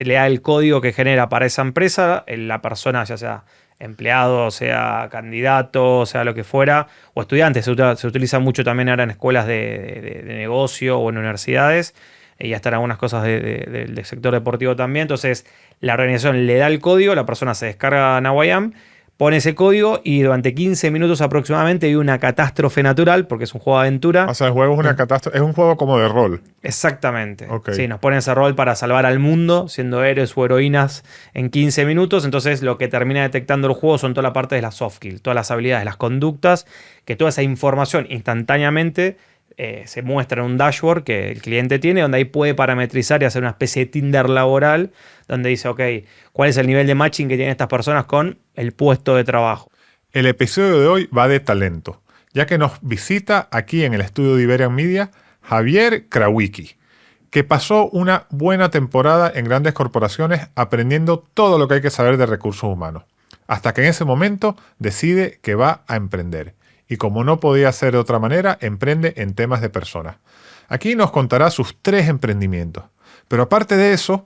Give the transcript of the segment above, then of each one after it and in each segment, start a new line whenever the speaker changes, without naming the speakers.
le da el código que genera para esa empresa, la persona, ya sea empleado, sea candidato, sea lo que fuera, o estudiante. Se utiliza mucho también ahora en escuelas de negocio o en universidades, y hasta en algunas cosas del sector deportivo también. Entonces, la organización le da el código, la persona se descarga Nawayam, pone ese código y durante 15 minutos aproximadamente hay una catástrofe natural, porque es un juego de aventura.
O sea, el juego es una catástrofe. Es un juego como de rol.
Exactamente.
Ok.
Sí, nos ponen ese rol para salvar al mundo, siendo héroes o heroínas en 15 minutos. Entonces, lo que termina detectando el juego son toda la parte de las soft skills, todas las habilidades, las conductas, que toda esa información instantáneamente se muestra en un dashboard que el cliente tiene, donde ahí puede parametrizar y hacer una especie de Tinder laboral, donde dice, ok, ¿cuál es el nivel de matching que tienen estas personas con el puesto de trabajo?
El episodio de hoy va de talento, ya que nos visita aquí en el estudio de Iberian Media Javier Krawicki, que pasó una buena temporada en grandes corporaciones aprendiendo todo lo que hay que saber de recursos humanos, hasta que en ese momento decide que va a emprender. Y como no podía ser de otra manera, emprende en temas de personas. Aquí nos contará sus 3 emprendimientos. Pero aparte de eso,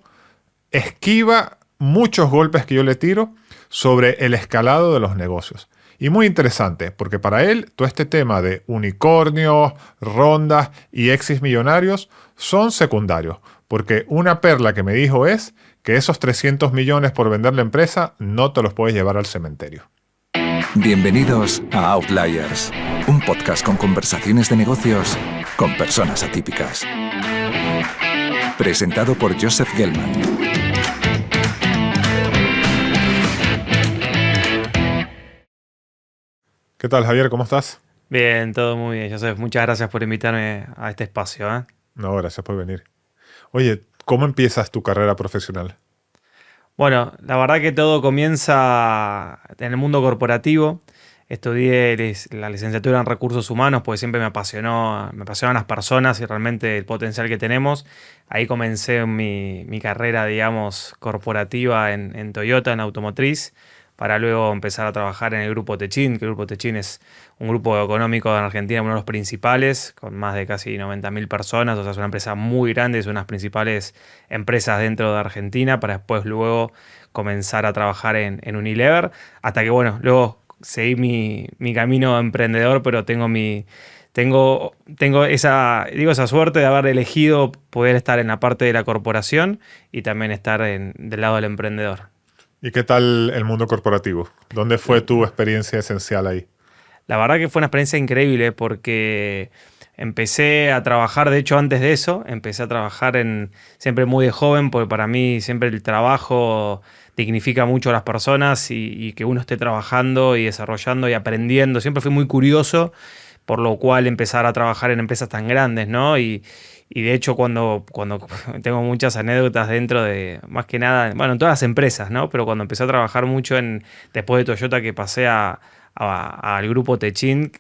esquiva muchos golpes que yo le tiro sobre el escalado de los negocios. Y muy interesante, porque para él todo este tema de unicornios, rondas y exits millonarios son secundarios. Porque una perla que me dijo es que esos 300 millones por vender la empresa no te los puedes llevar al cementerio.
Bienvenidos a Outliers, un podcast con conversaciones de negocios con personas atípicas. Presentado por Joseph Gelman.
¿Qué tal, Javier? ¿Cómo estás?
Bien, todo muy bien, Joseph. Muchas gracias por invitarme a este espacio, ¿eh?
No, gracias por venir. Oye, ¿cómo empiezas tu carrera profesional?
Bueno, la verdad que todo comienza en el mundo corporativo. Estudié la licenciatura en recursos humanos porque siempre me apasionan las personas y realmente el potencial que tenemos. Ahí comencé mi carrera, digamos, corporativa en Toyota, en automotriz, para luego empezar a trabajar en el Grupo Techin, que el Grupo Techin es un grupo económico en Argentina, uno de los principales, con más de casi 90.000 personas. O sea, es una empresa muy grande, es una de las principales empresas dentro de Argentina, para después luego comenzar a trabajar en Unilever, hasta que, bueno, luego seguí mi camino emprendedor, pero tengo esa suerte de haber elegido poder estar en la parte de la corporación y también estar del lado del emprendedor.
¿Y qué tal el mundo corporativo? ¿Dónde fue tu experiencia esencial ahí?
La verdad que fue una experiencia increíble porque empecé a trabajar, de hecho antes de eso, empecé a trabajar siempre muy de joven, porque para mí siempre el trabajo dignifica mucho a las personas y que uno esté trabajando y desarrollando y aprendiendo. Siempre fui muy curioso, por lo cual empezar a trabajar en empresas tan grandes, ¿no? Y de hecho cuando tengo muchas anécdotas dentro de, más que nada, bueno, en todas las empresas, ¿no? Pero cuando empecé a trabajar mucho después de Toyota, que pasé al grupo Techin,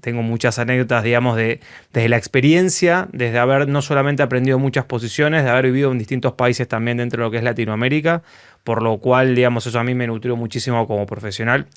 tengo muchas anécdotas, digamos, desde la experiencia, desde haber no solamente aprendido muchas posiciones, de haber vivido en distintos países también dentro de lo que es Latinoamérica, por lo cual, digamos, eso a mí me nutrió muchísimo como profesional,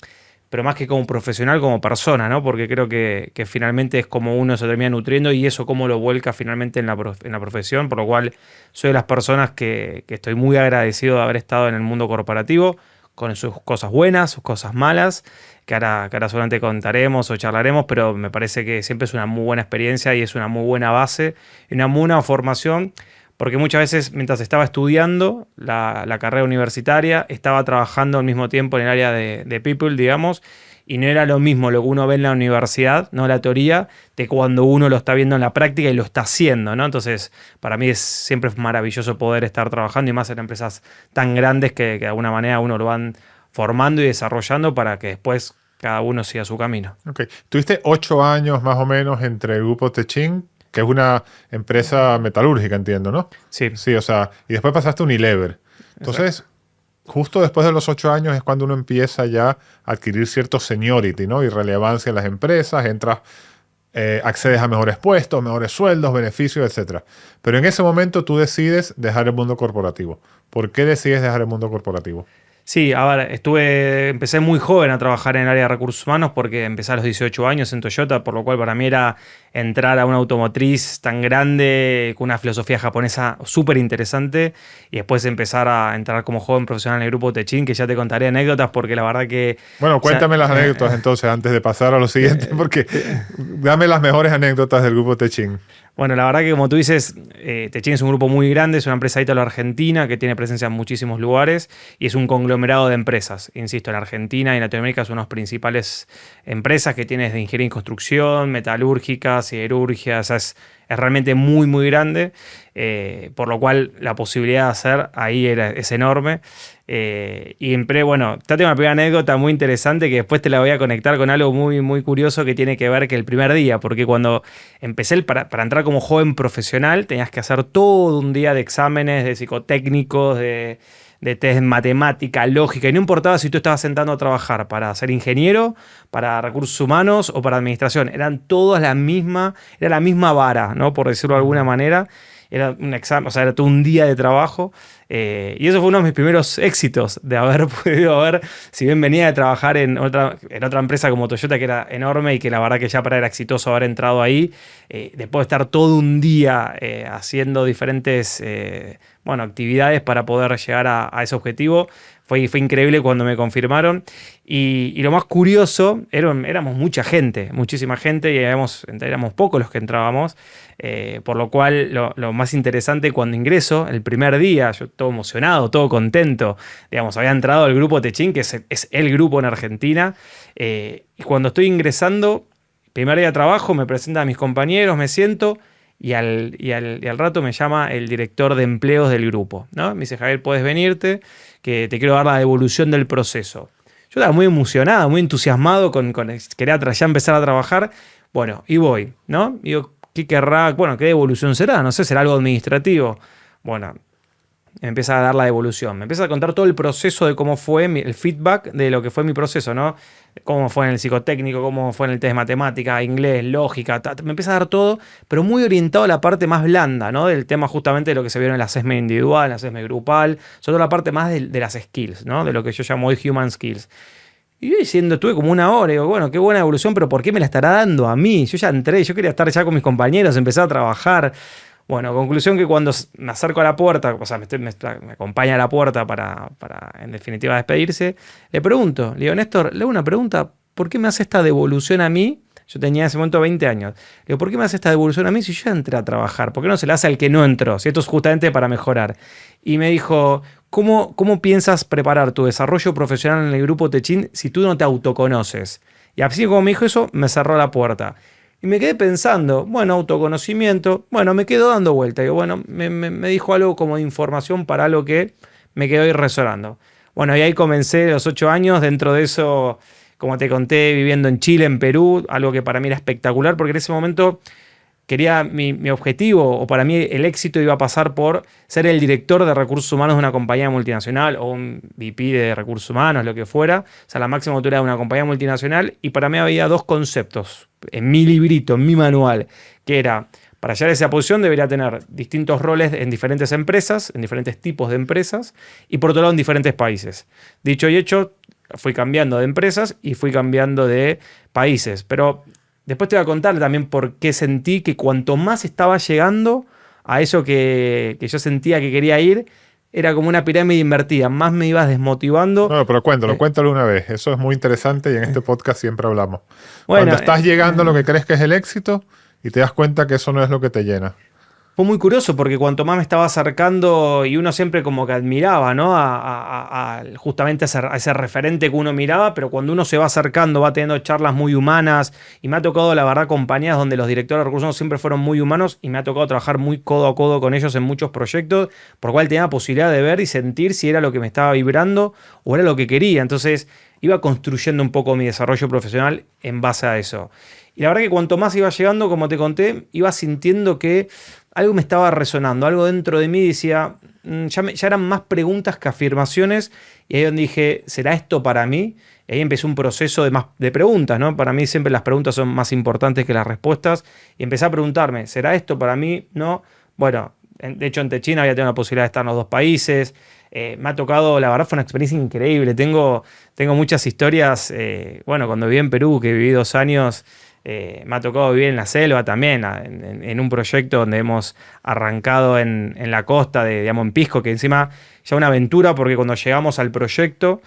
pero más que como profesional, como persona, ¿no? Porque creo que finalmente es como uno se termina nutriendo y eso cómo lo vuelca finalmente en la profesión, por lo cual soy de las personas que estoy muy agradecido de haber estado en el mundo corporativo, con sus cosas buenas, sus cosas malas, que ahora seguramente contaremos o charlaremos, pero me parece que siempre es una muy buena experiencia y es una muy buena base y una muy buena formación, porque muchas veces mientras estaba estudiando la carrera universitaria, estaba trabajando al mismo tiempo en el área de people, digamos, y no era lo mismo lo que uno ve en la universidad, no la teoría, de cuando uno lo está viendo en la práctica y lo está haciendo, ¿no? Entonces, para mí siempre es maravilloso poder estar trabajando y más en empresas tan grandes que de alguna manera uno lo van formando y desarrollando para que después cada uno siga su camino.
Okay. Tuviste 8 años más o menos entre el grupo Techin, que es una empresa metalúrgica, entiendo, ¿no?
Sí.
Sí, o sea, y después pasaste a Unilever. Entonces, exacto, justo después de los 8 años es cuando uno empieza ya a adquirir cierto seniority, ¿no? Y relevancia en las empresas, entras, accedes a mejores puestos, mejores sueldos, beneficios, etc. Pero en ese momento tú decides dejar el mundo corporativo. ¿Por qué decides dejar el mundo corporativo?
Sí, a ver, empecé muy joven a trabajar en el área de recursos humanos porque empecé a los 18 años en Toyota, por lo cual para mí era entrar a una automotriz tan grande, con una filosofía japonesa súper interesante, y después empezar a entrar como joven profesional en el grupo Techin, que ya te contaré anécdotas porque la verdad que...
Bueno, cuéntame las anécdotas entonces, antes de pasar a lo siguiente, porque dame las mejores anécdotas del grupo Techin.
Bueno, la verdad que como tú dices, Techin es un grupo muy grande, es una empresa ítalo-argentina que tiene presencia en muchísimos lugares y es un conglomerado de empresas. Insisto, en Argentina y en Latinoamérica son las principales empresas que tienen de ingeniería en construcción, metalúrgica, siderurgia, o sea, es realmente muy, muy grande, por lo cual la posibilidad de hacer ahí es enorme. Bueno, te tengo una primera anécdota muy interesante que después te la voy a conectar con algo muy, muy curioso que tiene que ver que el primer día, porque cuando empecé para entrar como joven profesional tenías que hacer todo un día de exámenes, de psicotécnicos, de test en matemática, lógica, y no importaba si tú estabas sentando a trabajar para ser ingeniero, para recursos humanos o para administración, eran todas era la misma vara, ¿no? Por decirlo de alguna manera. Era un examen, o sea, era todo un día de trabajo. Y eso fue uno de mis primeros éxitos de haber podido ver, si bien venía de trabajar en otra empresa como Toyota, que era enorme y que la verdad que ya para era exitoso haber entrado ahí, después de estar todo un día haciendo diferentes actividades para poder llegar a ese objetivo. Fue increíble cuando me confirmaron. Y lo más curioso, éramos mucha gente, muchísima gente, y éramos pocos los que entrábamos. Por lo cual, lo más interesante cuando ingreso, el primer día, yo todo emocionado, todo contento, digamos, había entrado al grupo Techin, que es el grupo en Argentina. Y cuando estoy ingresando, primer día de trabajo, me presentan a mis compañeros, me siento. Y al rato me llama el director de empleos del grupo, ¿no? Me dice, Javier, puedes venirte, que te quiero dar la devolución del proceso. Yo estaba muy emocionado, muy entusiasmado, quería ya empezar a trabajar. Bueno, y voy, ¿no? Y digo, ¿qué querrá? Bueno, ¿qué devolución será? No sé, será algo administrativo. Bueno, me empieza a dar la devolución. Me empieza a contar todo el proceso de cómo fue el feedback de lo que fue mi proceso, ¿no? Cómo fue en el psicotécnico, cómo fue en el test de matemática, inglés, lógica. Me empieza a dar todo, pero muy orientado a la parte más blanda, ¿no? Del tema justamente de lo que se vio en el assessment individual, en el assessment grupal, sobre todo la parte más de las skills, ¿no? De lo que yo llamo hoy human skills. Y yo diciendo, tuve como una hora, y digo, bueno, qué buena evolución, pero ¿por qué me la estará dando a mí? Yo ya entré, yo quería estar ya con mis compañeros, empezar a trabajar. Bueno, conclusión que cuando me acerco a la puerta, o sea, me acompaña a la puerta para en definitiva despedirse, le digo, Néstor, le hago una pregunta, ¿por qué me hace esta devolución a mí? Yo tenía en ese momento 20 años. Le digo, ¿por qué me hace esta devolución a mí si yo entré a trabajar? ¿Por qué no se la hace al que no entró? Si esto es justamente para mejorar. Y me dijo, ¿cómo piensas preparar tu desarrollo profesional en el grupo Techin si tú no te autoconoces? Y así como me dijo eso, me cerró la puerta. Y me quedé pensando, bueno, autoconocimiento, bueno, me quedo dando vuelta. Y bueno, me dijo algo como de información para algo que me quedó ahí resonando. Bueno, y ahí comencé los 8 años, dentro de eso, como te conté, viviendo en Chile, en Perú, algo que para mí era espectacular, porque en ese momento quería mi objetivo, o para mí el éxito iba a pasar por ser el director de recursos humanos de una compañía multinacional o un VP de recursos humanos, lo que fuera. O sea, la máxima autoridad de una compañía multinacional. Y para mí había dos conceptos en mi librito, en mi manual, que era, para llegar a esa posición debería tener distintos roles en diferentes empresas, en diferentes tipos de empresas, y por otro lado en diferentes países. Dicho y hecho, fui cambiando de empresas y fui cambiando de países. Pero después te voy a contar también por qué sentí que cuanto más estaba llegando a eso que yo sentía que quería ir, era como una pirámide invertida. Más me ibas desmotivando.
No, pero cuéntalo una vez. Eso es muy interesante y en este podcast siempre hablamos.
Bueno,
cuando estás llegando a lo que crees que es el éxito y te das cuenta que eso no es lo que te llena.
Fue muy curioso porque cuanto más me estaba acercando, y uno siempre como que admiraba, ¿no? Justamente a ese referente que uno miraba, pero cuando uno se va acercando, va teniendo charlas muy humanas, y me ha tocado, la verdad, compañías donde los directores de recursos humanos siempre fueron muy humanos, y me ha tocado trabajar muy codo a codo con ellos en muchos proyectos, por lo cual tenía la posibilidad de ver y sentir si era lo que me estaba vibrando o era lo que quería. Entonces iba construyendo un poco mi desarrollo profesional en base a eso. Y la verdad que cuanto más iba llegando, como te conté, iba sintiendo que algo me estaba resonando, algo dentro de mí decía, ya eran más preguntas que afirmaciones, y ahí donde dije, ¿será esto para mí? Y ahí empecé un proceso de preguntas, ¿no? Para mí siempre las preguntas son más importantes que las respuestas, y empecé a preguntarme, ¿será esto para mí? No. Bueno, de hecho en Techin había tenido la posibilidad de estar en los dos países, Me ha tocado, la verdad fue una experiencia increíble. Tengo muchas historias, bueno, cuando viví en Perú, que viví 2 años, me ha tocado vivir en la selva también, en un proyecto donde hemos arrancado en la costa, digamos, en Pisco, que encima ya una aventura, porque cuando llegamos al proyecto,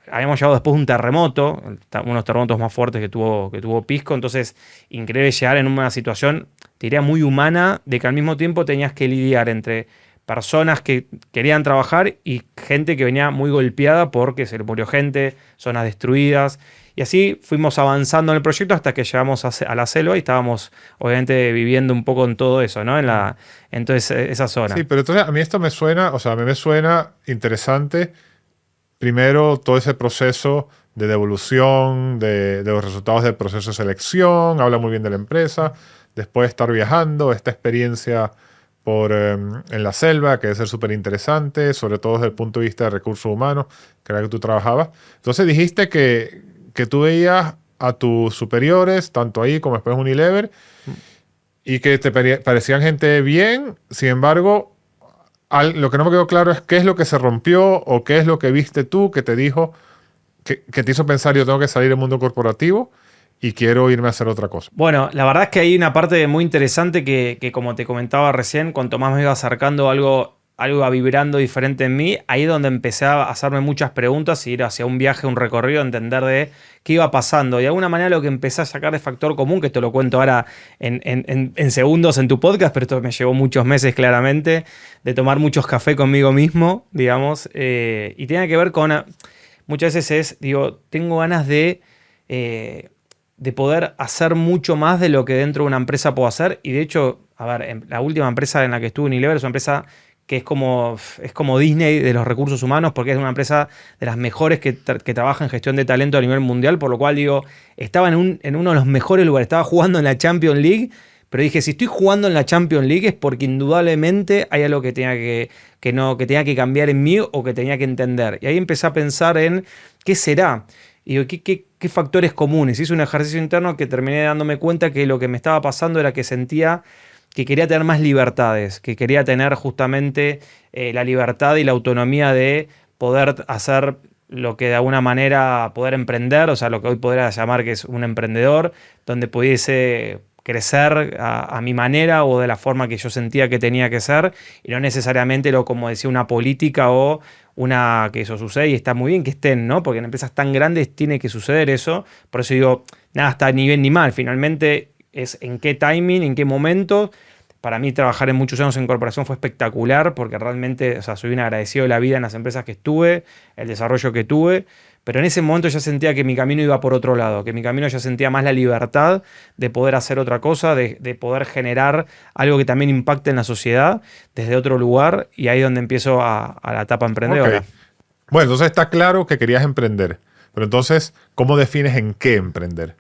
habíamos llegado después de un terremoto, uno de los terremotos más fuertes que tuvo Pisco, entonces increíble llegar en una situación, te diría, muy humana, de que al mismo tiempo tenías que lidiar entre personas que querían trabajar y gente que venía muy golpeada porque se le murió gente, zonas destruidas. Y así fuimos avanzando en el proyecto hasta que llegamos a la selva y estábamos, obviamente, viviendo un poco en todo eso, ¿no? En toda esa zona.
Sí, pero entonces a mí esto me suena, o sea, a mí me suena interesante. Primero, todo ese proceso de devolución de los resultados del proceso de selección, habla muy bien de la empresa. Después estar viajando, esta experiencia en la selva, que debe ser súper interesante, sobre todo desde el punto de vista de recursos humanos, que era que tú trabajabas. Entonces dijiste que tú veías a tus superiores, tanto ahí como después en Unilever, y que te parecían gente bien. Sin embargo, lo que no me quedó claro es qué es lo que se rompió o qué es lo que viste tú que te dijo, que te hizo pensar, yo tengo que salir del mundo corporativo y quiero irme a hacer otra cosa.
Bueno, la verdad es que hay una parte muy interesante que como te comentaba recién, cuanto más me iba acercando algo iba vibrando diferente en mí, ahí es donde empecé a hacerme muchas preguntas y ir hacia un viaje, un recorrido, entender de qué iba pasando. Y de alguna manera lo que empecé a sacar de factor común, que esto lo cuento ahora en segundos en tu podcast, pero esto me llevó muchos meses claramente, de tomar muchos cafés conmigo mismo, digamos, y tiene que ver con, muchas veces tengo ganas de poder hacer mucho más de lo que dentro de una empresa puedo hacer. Y de hecho, a ver, la última empresa en la que estuve, Unilever, es una empresa que es como Disney de los recursos humanos, porque es una empresa de las mejores que trabaja en gestión de talento a nivel mundial, por lo cual estaba en uno de los mejores lugares, estaba jugando en la Champions League, pero dije, si estoy jugando en la Champions League es porque indudablemente hay algo que tenía que cambiar en mí o que tenía que entender. Y ahí empecé a pensar en qué será. Y digo, ¿qué factores comunes? Hice un ejercicio interno que terminé dándome cuenta que lo que me estaba pasando era que sentía que quería tener más libertades, que quería tener justamente la libertad y la autonomía de poder hacer lo que de alguna manera poder emprender, o sea, lo que hoy podría llamar que es un emprendedor, donde pudiese crecer a mi manera o de la forma que yo sentía que tenía que ser, y no necesariamente como decía, una política o que eso sucede, y está muy bien que estén, ¿no? Porque en empresas tan grandes tiene que suceder eso. Por eso digo, nada está ni bien ni mal. Finalmente es en qué timing, en qué momento. Para mí trabajar en muchos años en corporación fue espectacular porque realmente, o sea, soy un agradecido de la vida en las empresas que estuve, el desarrollo que tuve, pero en ese momento ya sentía que mi camino iba por otro lado, que mi camino ya sentía más la libertad de poder hacer otra cosa, de poder generar algo que también impacte en la sociedad desde otro lugar, y ahí es donde empiezo a la etapa emprendedora.
Okay. Bueno, entonces está claro que querías emprender, pero entonces, ¿cómo defines en qué emprender?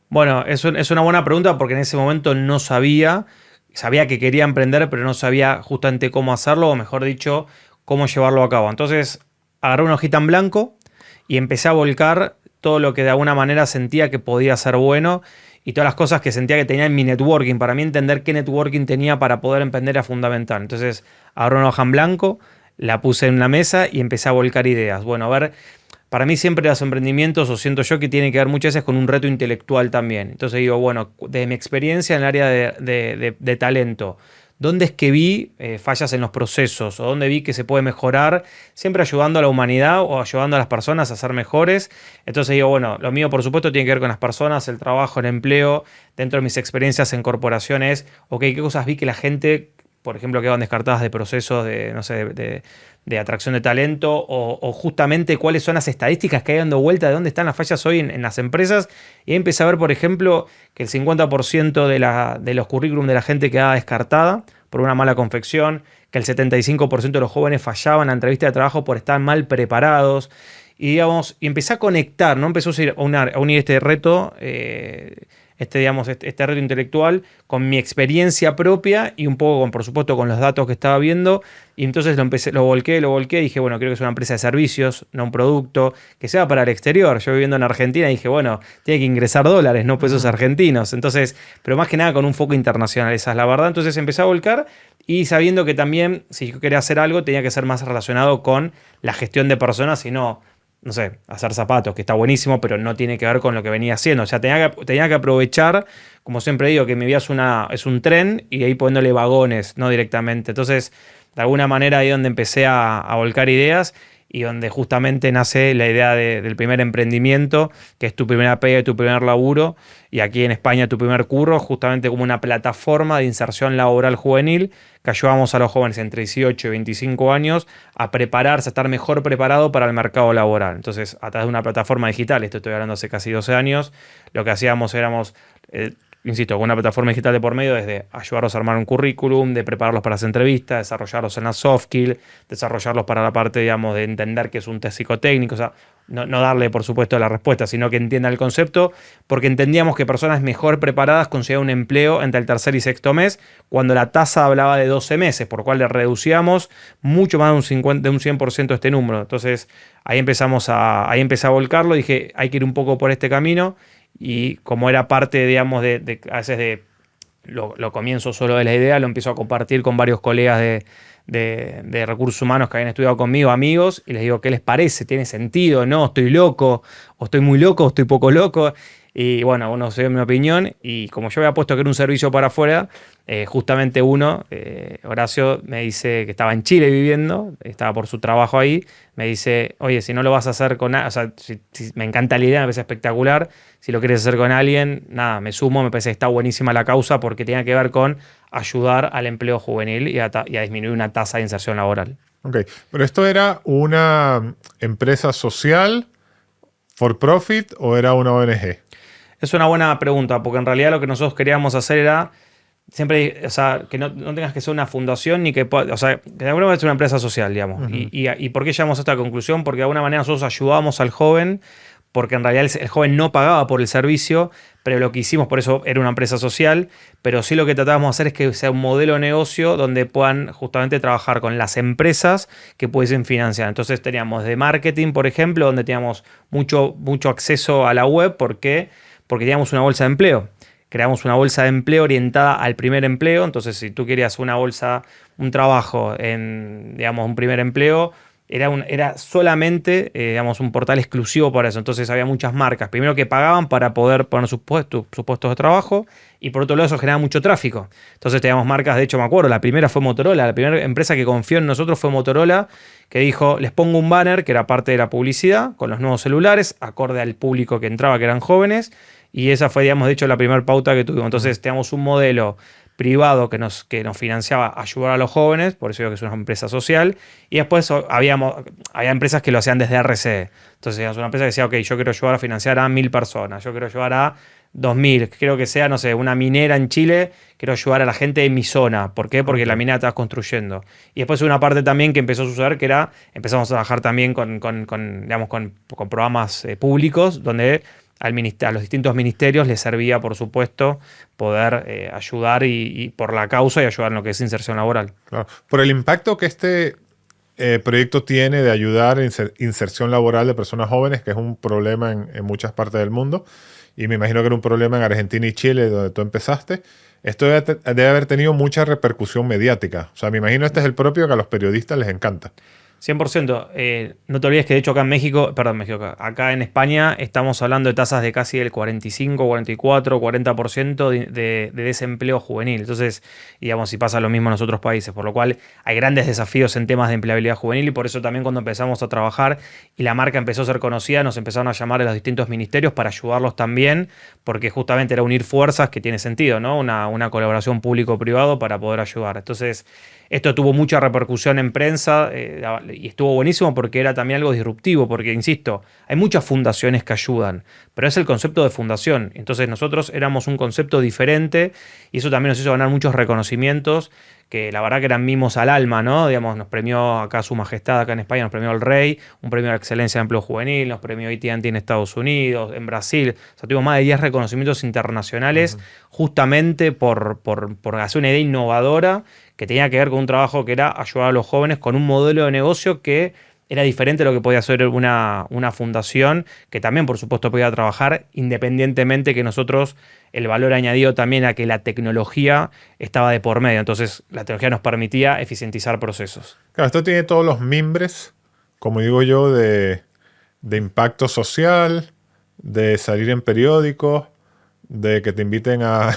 Bueno, es una buena pregunta porque en ese momento no sabía que quería emprender, pero no sabía justamente cómo hacerlo, o mejor dicho, cómo llevarlo a cabo. Entonces agarré una hojita en blanco y empecé a volcar todo lo que de alguna manera sentía que podía ser bueno y todas las cosas que sentía que tenía en mi networking. Para mí entender qué networking tenía para poder emprender era fundamental. Entonces agarré una hoja en blanco, la puse en la mesa y empecé a volcar ideas. Bueno, a ver, para mí siempre los emprendimientos, o siento yo, que tiene que ver muchas veces con un reto intelectual también. Entonces digo, bueno, de mi experiencia en el área de talento, ¿dónde es que vi fallas en los procesos? ¿O dónde vi que se puede mejorar? Siempre ayudando a la humanidad o ayudando a las personas a ser mejores. Entonces digo, bueno, lo mío por supuesto tiene que ver con las personas, el trabajo, el empleo. Dentro de mis experiencias en corporaciones, ok, ¿qué cosas vi que la gente, por ejemplo, quedaban descartadas de procesos de atracción de talento, o justamente cuáles son las estadísticas que hay dando vuelta de dónde están las fallas hoy en las empresas? Y ahí empecé a ver, por ejemplo, que el 50% de los currículum de la gente quedaba descartada por una mala confección, que el 75% de los jóvenes fallaban en la entrevista de trabajo por estar mal preparados. Y empecé a conectar, ¿no? Empezó a unir este reto este reto intelectual con mi experiencia propia y un poco, por supuesto, con los datos que estaba viendo. Y entonces lo volqué y dije, bueno, creo que es una empresa de servicios, no un producto, que sea para el exterior. Yo viviendo en Argentina dije, bueno, tiene que ingresar dólares, no pesos argentinos. Entonces, pero más que nada con un foco internacional, esa es la verdad. Entonces empecé a volcar y sabiendo que también, si yo quería hacer algo, tenía que ser más relacionado con la gestión de personas y no sé, hacer zapatos, que está buenísimo, pero no tiene que ver con lo que venía haciendo. O sea, tenía que aprovechar, como siempre digo, que mi vida es un tren y ahí poniéndole vagones, no directamente. Entonces, de alguna manera ahí donde empecé a volcar ideas y donde justamente nace la idea del primer emprendimiento, que es tu primera pega y tu primer laburo, y aquí en España tu primer curro, justamente como una plataforma de inserción laboral juvenil, que ayudamos a los jóvenes entre 18 y 25 años a prepararse, a estar mejor preparado para el mercado laboral. Entonces, a través de una plataforma digital, esto estoy hablando hace casi 12 años, lo que hacíamos éramos... insisto, con una plataforma digital de por medio, desde ayudarlos a armar un currículum, de prepararlos para las entrevistas, desarrollarlos en la soft skill, desarrollarlos para la parte, digamos, de entender que es un test psicotécnico, o sea, no darle, por supuesto, la respuesta, sino que entienda el concepto, porque entendíamos que personas mejor preparadas conseguían un empleo entre el tercer y sexto mes, cuando la tasa hablaba de 12 meses, por lo cual le reducíamos mucho más de un 100% este número. Entonces, ahí empecé a volcarlo, dije, hay que ir un poco por este camino. Y como era parte, digamos, a veces lo comienzo solo de la idea, lo empiezo a compartir con varios colegas de recursos humanos que habían estudiado conmigo, amigos, y les digo, ¿qué les parece? ¿Tiene sentido? ¿No? ¿Estoy loco? ¿O estoy muy loco? ¿O estoy poco loco? Y bueno, uno se dio mi opinión y como yo había puesto que era un servicio para afuera, justamente Horacio, me dice que estaba en Chile viviendo, estaba por su trabajo ahí, me dice, oye, si no lo vas a hacer con o sea, si me encanta la idea, me parece espectacular, si lo quieres hacer con alguien, nada, me sumo, me parece que está buenísima la causa porque tiene que ver con ayudar al empleo juvenil y a disminuir una tasa de inserción laboral.
Ok, pero ¿esto era una empresa social, for profit, o era una ONG?
Es una buena pregunta, porque en realidad lo que nosotros queríamos hacer era siempre, o sea, que no tengas que ser una fundación ni que o sea, que de alguna manera es una empresa social, digamos.
Uh-huh.
¿Y por qué llegamos a esta conclusión? Porque de alguna manera nosotros ayudábamos al joven, porque en realidad el joven no pagaba por el servicio, pero lo que hicimos, por eso era una empresa social, pero sí lo que tratábamos de hacer es que sea un modelo de negocio donde puedan justamente trabajar con las empresas que pudiesen financiar. Entonces teníamos de marketing, por ejemplo, donde teníamos mucho acceso a la web, porque teníamos una bolsa de empleo. Creamos una bolsa de empleo orientada al primer empleo. Entonces, si tú querías un trabajo en, digamos, un primer empleo, era solamente, digamos, un portal exclusivo para eso. Entonces, había muchas marcas. Primero que pagaban para poder poner sus puestos de trabajo y por otro lado eso generaba mucho tráfico. Entonces, teníamos marcas, de hecho, me acuerdo, la primera fue Motorola. La primera empresa que confió en nosotros fue Motorola, que dijo, les pongo un banner que era parte de la publicidad con los nuevos celulares, acorde al público que entraba, que eran jóvenes. Y esa fue, digamos, de hecho, la primera pauta que tuvimos. Entonces, teníamos un modelo privado que nos financiaba ayudar a los jóvenes, por eso digo que es una empresa social. Y después había empresas que lo hacían desde RCE. Entonces, teníamos una empresa que decía, ok, yo quiero ayudar a financiar a 1000 personas, yo quiero ayudar a 2000, quiero que sea, no sé, una minera en Chile, quiero ayudar a la gente de mi zona. ¿Por qué? Porque la minera está construyendo. Y después una parte también que empezó a suceder, que era, empezamos a trabajar también con programas públicos, donde a los distintos ministerios les servía, por supuesto, poder ayudar y por la causa y ayudar en lo que es inserción laboral.
Claro. Por el impacto que este proyecto tiene de ayudar en inserción laboral de personas jóvenes, que es un problema en muchas partes del mundo, y me imagino que era un problema en Argentina y Chile, donde tú empezaste, esto debe haber tenido mucha repercusión mediática. O sea, me imagino este es el propio que a los periodistas les encanta.
100%. No te olvides que de hecho acá en México, acá en España estamos hablando de tasas de casi el 45, 44, 40% de desempleo juvenil. Entonces, digamos, si pasa lo mismo en los otros países, por lo cual hay grandes desafíos en temas de empleabilidad juvenil y por eso también cuando empezamos a trabajar y la marca empezó a ser conocida, nos empezaron a llamar a los distintos ministerios para ayudarlos también, porque justamente era unir fuerzas, que tiene sentido, ¿no? Una colaboración público-privado para poder ayudar. Entonces, esto tuvo mucha repercusión en prensa y estuvo buenísimo porque era también algo disruptivo, porque, insisto, hay muchas fundaciones que ayudan, pero es el concepto de fundación. Entonces nosotros éramos un concepto diferente y eso también nos hizo ganar muchos reconocimientos que la verdad que eran mimos al alma, ¿no? Digamos, nos premió acá Su Majestad, acá en España nos premió el Rey, un premio a la excelencia de empleo juvenil, nos premió AT&T en Estados Unidos, en Brasil. O sea, tuvimos más de 10 reconocimientos internacionales justamente por hacer una idea innovadora que tenía que ver con un trabajo que era ayudar a los jóvenes con un modelo de negocio que era diferente a lo que podía hacer una fundación, que también, por supuesto, podía trabajar independientemente que nosotros, el valor añadido también a que la tecnología estaba de por medio. Entonces, la tecnología nos permitía eficientizar procesos.
Claro, esto tiene todos los mimbres, como digo yo, de impacto social, de salir en periódicos, de que te inviten a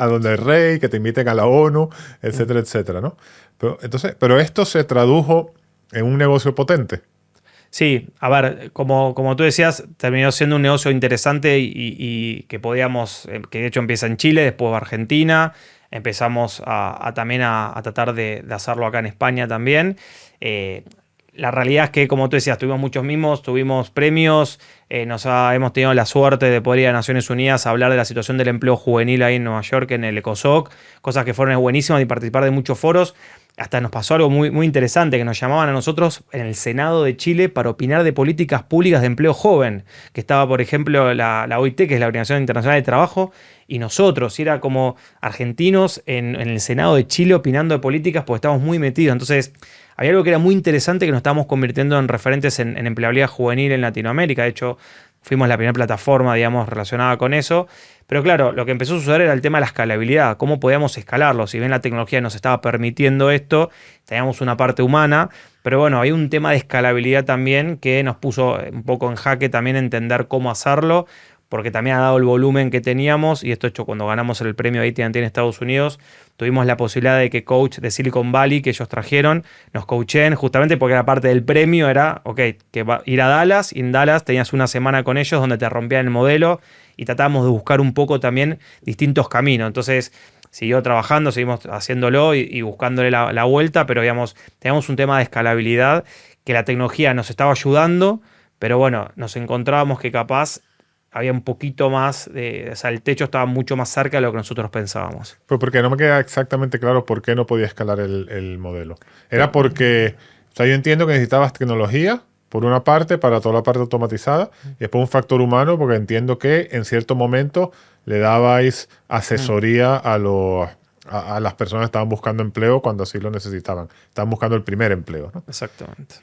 donde el rey, que te inviten a la ONU, etcétera, etcétera, ¿no? Pero esto se tradujo en un negocio potente.
Sí, a ver, como tú decías, terminó siendo un negocio interesante y que podíamos, que de hecho empieza en Chile, después va a Argentina, empezamos también a tratar de hacerlo acá en España también. La realidad es que, como tú decías, tuvimos muchos mimos, tuvimos premios, hemos tenido la suerte de poder ir a Naciones Unidas a hablar de la situación del empleo juvenil ahí en Nueva York, en el ECOSOC, cosas que fueron buenísimas y participar de muchos foros. Hasta nos pasó algo muy, muy interesante, que nos llamaban a nosotros en el Senado de Chile para opinar de políticas públicas de empleo joven, que estaba, por ejemplo, la OIT, que es la Organización Internacional de Trabajo, y nosotros, y era como argentinos en el Senado de Chile opinando de políticas porque estábamos muy metidos. Entonces, había algo que era muy interesante, que nos estábamos convirtiendo en referentes en empleabilidad juvenil en Latinoamérica. De hecho, fuimos la primera plataforma, digamos, relacionada con eso. Pero claro, lo que empezó a suceder era el tema de la escalabilidad, cómo podíamos escalarlo. Si bien la tecnología nos estaba permitiendo esto, teníamos una parte humana, pero bueno, hay un tema de escalabilidad también que nos puso un poco en jaque también entender cómo hacerlo, porque también ha dado el volumen que teníamos, y esto hecho cuando ganamos el premio AT&T en Estados Unidos, tuvimos la posibilidad de que coach de Silicon Valley que ellos trajeron, nos coachen justamente porque era parte del premio, era, ir a Dallas, y en Dallas tenías una semana con ellos donde te rompían el modelo y tratábamos de buscar un poco también distintos caminos. Entonces, siguió trabajando, seguimos haciéndolo y buscándole la vuelta, pero digamos, teníamos un tema de escalabilidad que la tecnología nos estaba ayudando, pero bueno, nos encontrábamos que capaz había un poquito más, o sea, el techo estaba mucho más cerca de lo que nosotros pensábamos.
Pues porque no me queda exactamente claro por qué no podía escalar el modelo. Era porque, o sea, yo entiendo que necesitabas tecnología, por una parte, para toda la parte automatizada, y después un factor humano, porque entiendo que en cierto momento le dabais asesoría a las personas que estaban buscando empleo cuando así lo necesitaban. Estaban buscando el primer empleo, ¿no?
Exactamente.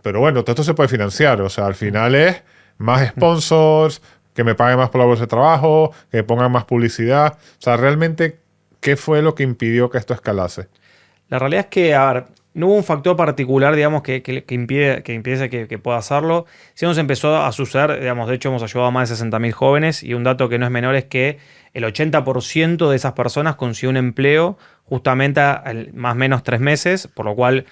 Pero bueno, todo esto se puede financiar. O sea, al final es más sponsors, que me paguen más por la bolsa de trabajo, que me pongan más publicidad. O sea, realmente, ¿qué fue lo que impidió que esto escalase?
La realidad es que, a ver, no hubo un factor particular, digamos, que impidiese que pueda hacerlo. Sí nos empezó a suceder, digamos, de hecho hemos ayudado a más de 60.000 jóvenes, y un dato que no es menor es que el 80% de esas personas consiguió un empleo justamente más o menos 3 meses, por lo cual,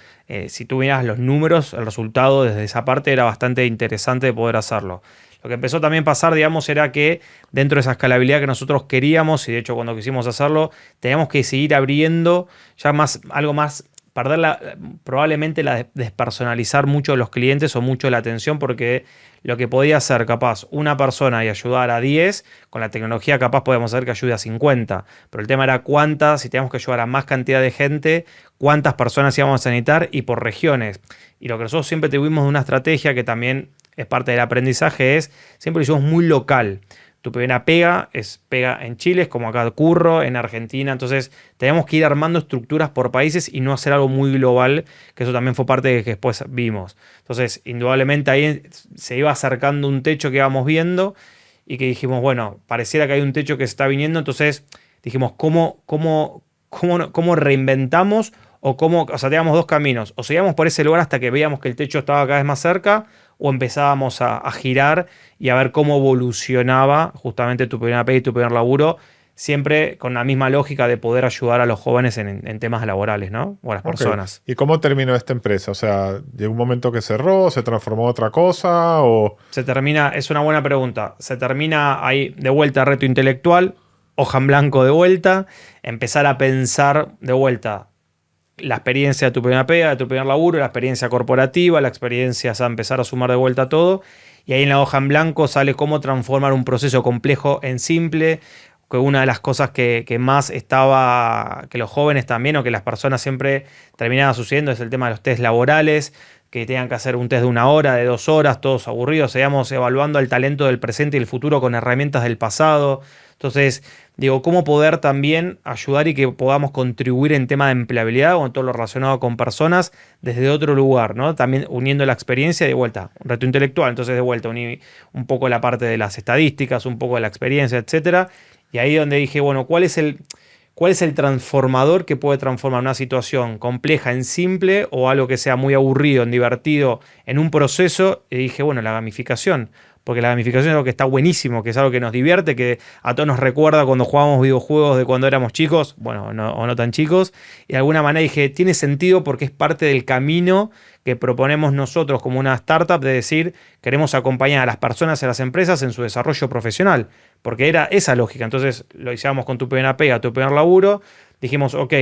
si tú miras los números, el resultado desde esa parte era bastante interesante de poder hacerlo. Lo que empezó también a pasar, digamos, era que dentro de esa escalabilidad que nosotros queríamos, y de hecho cuando quisimos hacerlo, teníamos que seguir abriendo ya algo más, probablemente la despersonalizar mucho a los clientes o mucho la atención, porque lo que podía ser capaz una persona y ayudar a 10, con la tecnología capaz podíamos hacer que ayude a 50. Pero el tema era si teníamos que ayudar a más cantidad de gente, cuántas personas íbamos a necesitar y por regiones. Y lo que nosotros siempre tuvimos de una estrategia que también es parte del aprendizaje, siempre lo hicimos muy local. Tu primera pega es pega en Chile, es como acá curro, en Argentina. Entonces teníamos que ir armando estructuras por países y no hacer algo muy global, que eso también fue parte de que después vimos. Entonces, indudablemente ahí se iba acercando un techo que íbamos viendo y que dijimos, bueno, pareciera que hay un techo que se está viniendo. Entonces dijimos, ¿cómo reinventamos? O sea, teníamos dos caminos. O seguíamos por ese lugar hasta que veíamos que el techo estaba cada vez más cerca, o empezábamos a girar y a ver cómo evolucionaba justamente tu primera pega y tu primer laburo, siempre con la misma lógica de poder ayudar a los jóvenes en temas laborales, ¿no? O a las personas.
¿Y cómo terminó esta empresa? O sea, ¿llegó un momento que cerró, se transformó en otra cosa o...?
Es una buena pregunta. Se termina ahí de vuelta reto intelectual, hoja en blanco de vuelta, empezar a pensar de vuelta la experiencia de tu primera pega, de tu primer laburo, la experiencia corporativa, la experiencia, o sea, empezar a sumar de vuelta todo. Y ahí en la hoja en blanco sale cómo transformar un proceso complejo en simple, que una de las cosas que más estaba, que los jóvenes también o que las personas siempre terminaban sucediendo es el tema de los test laborales, que tengan que hacer un test de 1 hora, de 2 horas, todos aburridos, seguíamos evaluando el talento del presente y el futuro con herramientas del pasado. Entonces, digo, cómo poder también ayudar y que podamos contribuir en tema de empleabilidad o en todo lo relacionado con personas desde otro lugar, ¿no? También uniendo la experiencia de vuelta, un reto intelectual, entonces de vuelta uní un poco la parte de las estadísticas, un poco de la experiencia, etcétera. Y ahí donde dije, bueno, ¿cuál es el transformador que puede transformar una situación compleja en simple o algo que sea muy aburrido, en divertido, en un proceso? Y dije, bueno, la gamificación. Porque la gamificación es algo que está buenísimo, que es algo que nos divierte, que a todos nos recuerda cuando jugábamos videojuegos de cuando éramos chicos, bueno, o no tan chicos. Y de alguna manera dije, tiene sentido porque es parte del camino que proponemos nosotros como una startup de decir, queremos acompañar a las personas y a las empresas en su desarrollo profesional. Porque era esa lógica. Entonces lo hicimos con tu primera pega, tu primer laburo. Dijimos, ok,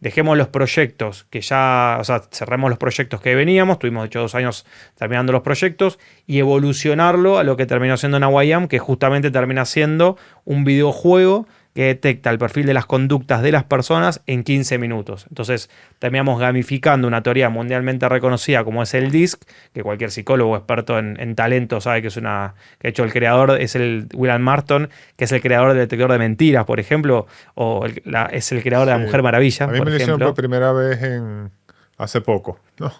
dejemos los proyectos que ya, o sea, cerremos los proyectos que veníamos, tuvimos de hecho 2 años terminando los proyectos, y evolucionarlo a lo que terminó siendo Nawayam, que justamente termina siendo un videojuego que detecta el perfil de las conductas de las personas en 15 minutos. Entonces terminamos gamificando una teoría mundialmente reconocida como es el DISC, que cualquier psicólogo experto en talento sabe que es una... Que de hecho el creador es el William Martin, que es el creador del detector de mentiras, por ejemplo, o es el creador de la Mujer Maravilla,
a mí
por
me lo hicieron
ejemplo.
por primera vez hace poco, ¿no?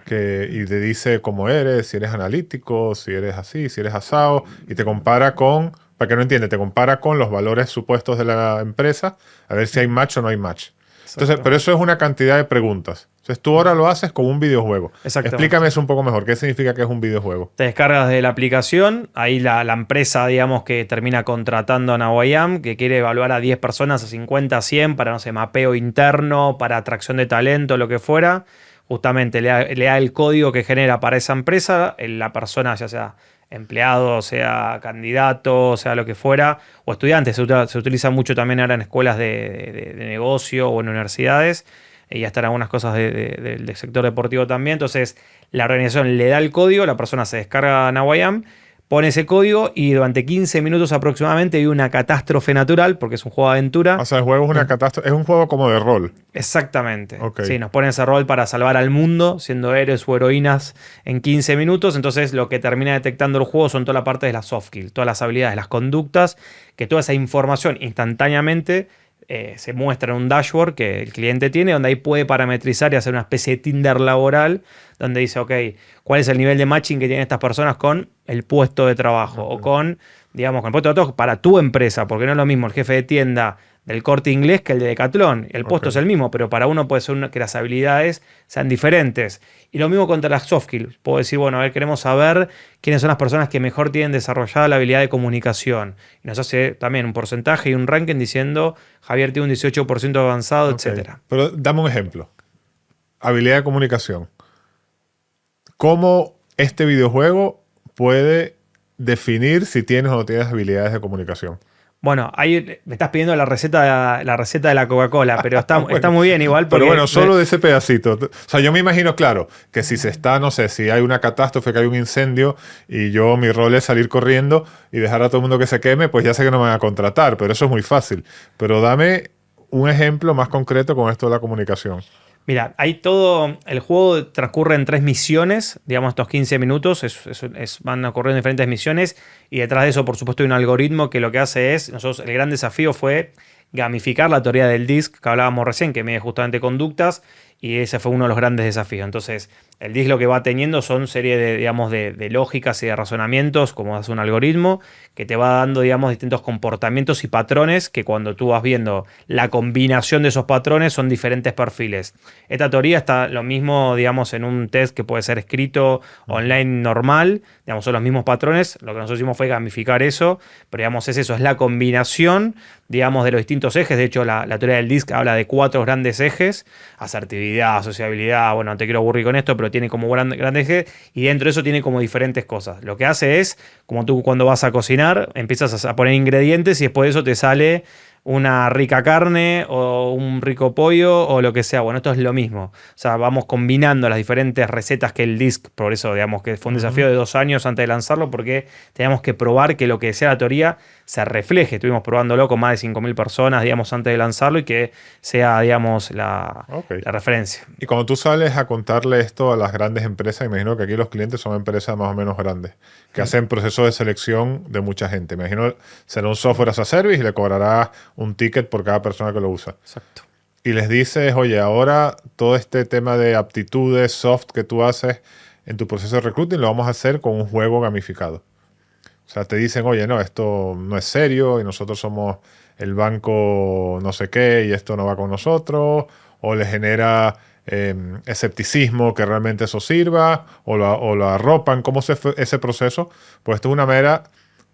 Y te dice cómo eres, si eres analítico, si eres así, si eres asado, y te compara con, para que no entiende, te compara con los valores supuestos de la empresa, a ver si hay match o no hay match. Entonces, pero eso es una cantidad de preguntas. Entonces tú ahora lo haces como un videojuego. Explícame eso un poco mejor. ¿Qué significa que es un videojuego?
Te descargas de la aplicación, ahí la empresa, digamos, que termina contratando a Nawayam, que quiere evaluar a 10 personas, a 50, a 100, para, no sé, mapeo interno, para atracción de talento, lo que fuera. Justamente le da el código que genera para esa empresa, la persona, ya sea empleado, sea candidato, sea lo que fuera, o estudiantes. Se utiliza mucho también ahora en escuelas de negocio o en universidades, y hasta en algunas cosas del sector deportivo también. Entonces, la organización le da el código, la persona se descarga Nawayam, pone ese código y durante 15 minutos aproximadamente hay una catástrofe natural, porque es un juego de aventura.
O sea, el juego es una catástrofe, es un juego como de rol.
Exactamente.
Okay.
Sí, nos ponen ese rol para salvar al mundo, siendo héroes o heroínas en 15 minutos. Entonces, lo que termina detectando el juego son toda la parte de las soft skills, todas las habilidades, las conductas, que toda esa información instantáneamente se muestra en un dashboard que el cliente tiene, donde ahí puede parametrizar y hacer una especie de Tinder laboral, donde dice, ok, ¿cuál es el nivel de matching que tienen estas personas con el puesto de trabajo? O con, digamos, con el puesto de trabajo para tu empresa, porque no es lo mismo el jefe de tienda del Corte Inglés que el de Decathlon. El puesto es el mismo, pero para uno puede ser que las habilidades sean diferentes. Y lo mismo contra las soft skills. Puedo decir, bueno, a ver, queremos saber quiénes son las personas que mejor tienen desarrollada la habilidad de comunicación. Y nos hace también un porcentaje y un ranking diciendo, Javier tiene un 18% avanzado, etcétera.
Pero dame un ejemplo. Habilidad de comunicación. ¿Cómo este videojuego puede definir si tienes o no tienes habilidades de comunicación?
Bueno, ahí me estás pidiendo la receta de la Coca-Cola, pero está,
bueno,
está muy bien igual. Porque
pero bueno, solo de ese pedacito. O sea, yo me imagino, claro, que si se está, no sé, si hay una catástrofe, que hay un incendio y mi rol es salir corriendo y dejar a todo el mundo que se queme, pues ya sé que no me van a contratar, pero eso es muy fácil. Pero dame un ejemplo más concreto con esto de la comunicación.
Mira, hay todo. El juego transcurre en 3 misiones, digamos, estos 15 minutos. Van ocurriendo diferentes misiones. Y detrás de eso, por supuesto, hay un algoritmo que lo que hace es. El gran desafío fue gamificar la teoría del DISC que hablábamos recién, que mide justamente conductas. Y ese fue uno de los grandes desafíos. Entonces, el DISC lo que va teniendo son serie de lógicas y de razonamientos, como hace un algoritmo, que te va dando, digamos, distintos comportamientos y patrones que cuando tú vas viendo la combinación de esos patrones son diferentes perfiles. Esta teoría está lo mismo, digamos, en un test que puede ser escrito online normal, digamos, son los mismos patrones. Lo que nosotros hicimos fue gamificar eso, pero digamos, es la combinación, digamos, de los distintos ejes. De hecho, la teoría del DISC habla de 4 grandes ejes: asertividad, sociabilidad, bueno, no te quiero aburrir con esto, pero tiene como grandes ejes, y dentro de eso tiene como diferentes cosas. Lo que hace es, como tú cuando vas a cocinar, empiezas a poner ingredientes y después de eso te sale una rica carne o un rico pollo o lo que sea. Bueno, esto es lo mismo. O sea, vamos combinando las diferentes recetas que el disc, por eso digamos que fue un desafío de 2 años antes de lanzarlo, porque teníamos que probar que lo que decía la teoría se refleje. Estuvimos probándolo con más de 5.000 personas, digamos, antes de lanzarlo y que sea, digamos, la referencia.
Y cuando tú sales a contarle esto a las grandes empresas, imagino que aquí los clientes son empresas más o menos grandes, que hacen procesos de selección de mucha gente. Me imagino será un software as a service y le cobrará un ticket por cada persona que lo usa.
Exacto.
Y les dices, oye, ahora todo este tema de aptitudes, soft que tú haces en tu proceso de recruiting lo vamos a hacer con un juego gamificado. O sea, te dicen, oye, no, esto no es serio y nosotros somos el banco no sé qué y esto no va con nosotros, o les genera escepticismo que realmente eso sirva, o lo arropan. ¿Cómo ese proceso? Pues esto es una manera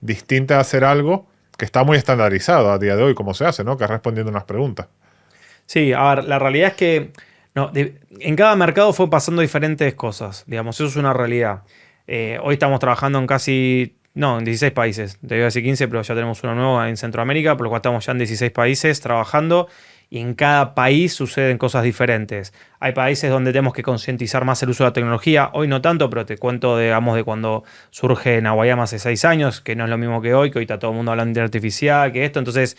distinta de hacer algo que está muy estandarizado a día de hoy, como se hace, ¿no? Que es respondiendo unas preguntas.
Sí, a ver, la realidad es que en cada mercado fue pasando diferentes cosas, digamos, eso es una realidad. Hoy estamos trabajando en en 16 países, te iba a decir 15, pero ya tenemos uno nuevo en Centroamérica, por lo cual estamos ya en 16 países trabajando y en cada país suceden cosas diferentes. Hay países donde tenemos que concientizar más el uso de la tecnología, hoy no tanto, pero te cuento, digamos, de cuando surge en Nawayama hace 6 años, que no es lo mismo que hoy está todo el mundo hablando de inteligencia artificial, que esto, entonces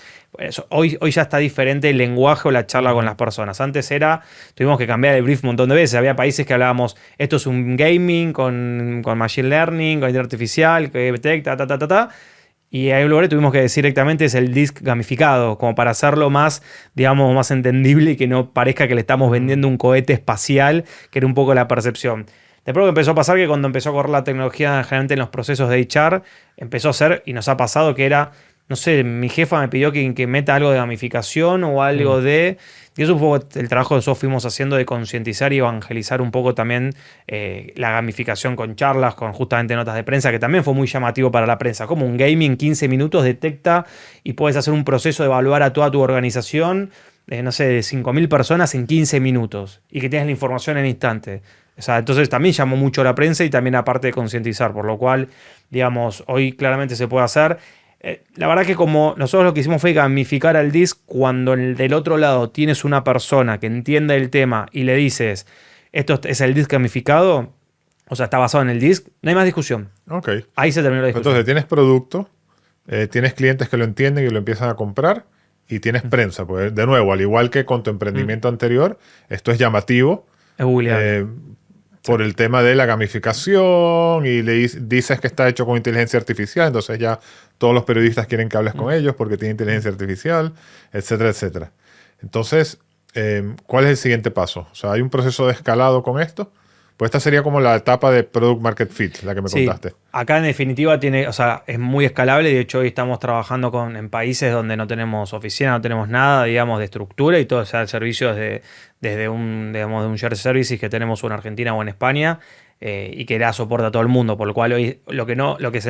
hoy ya está diferente el lenguaje o la charla con las personas. Antes tuvimos que cambiar el brief un montón de veces, había países que hablábamos, esto es un gaming con machine learning, con inteligencia artificial, que detecta, y hay un lugar que tuvimos que decir directamente es el disc gamificado, como para hacerlo más, digamos, más entendible y que no parezca que le estamos vendiendo un cohete espacial, que era un poco la percepción. Después lo que empezó a pasar que cuando empezó a correr la tecnología generalmente en los procesos de HR, empezó a ser, y nos ha pasado que era, no sé, mi jefa me pidió que meta algo de gamificación o algo de... Y eso es un poco el trabajo que nosotros fuimos haciendo de concientizar y evangelizar un poco también la gamificación con charlas, con justamente notas de prensa, que también fue muy llamativo para la prensa. Como un gaming 15 minutos detecta y puedes hacer un proceso de evaluar a toda tu organización, no sé, de 5.000 personas en 15 minutos y que tienes la información en instante. O sea, entonces también llamó mucho a la prensa y también aparte de concientizar, por lo cual, digamos, hoy claramente se puede hacer. La verdad que como nosotros lo que hicimos fue gamificar al disc cuando del otro lado tienes una persona que entiende el tema y le dices, esto es el disc gamificado, o sea, está basado en el disc, no hay más discusión.
Ok.
Ahí se terminó la discusión.
Entonces tienes producto, tienes clientes que lo entienden y lo empiezan a comprar y tienes prensa. Pues de nuevo, al igual que con tu emprendimiento anterior, esto es llamativo.
Es googleable.
Por el tema de la gamificación y le dices que está hecho con inteligencia artificial, entonces ya todos los periodistas quieren que hables con ellos porque tiene inteligencia artificial, etcétera, etcétera. Entonces, ¿cuál es el siguiente paso? O sea, ¿hay un proceso de escalado con esto? Pues esta sería como la etapa de Product Market Fit, la que me contaste.
Acá en definitiva es muy escalable. De hecho, hoy estamos trabajando en países donde no tenemos oficina, no tenemos nada, digamos, de estructura y todo, o sea, el servicio desde un shared services que tenemos o en Argentina o en España y que da soporte a todo el mundo. Por lo cual hoy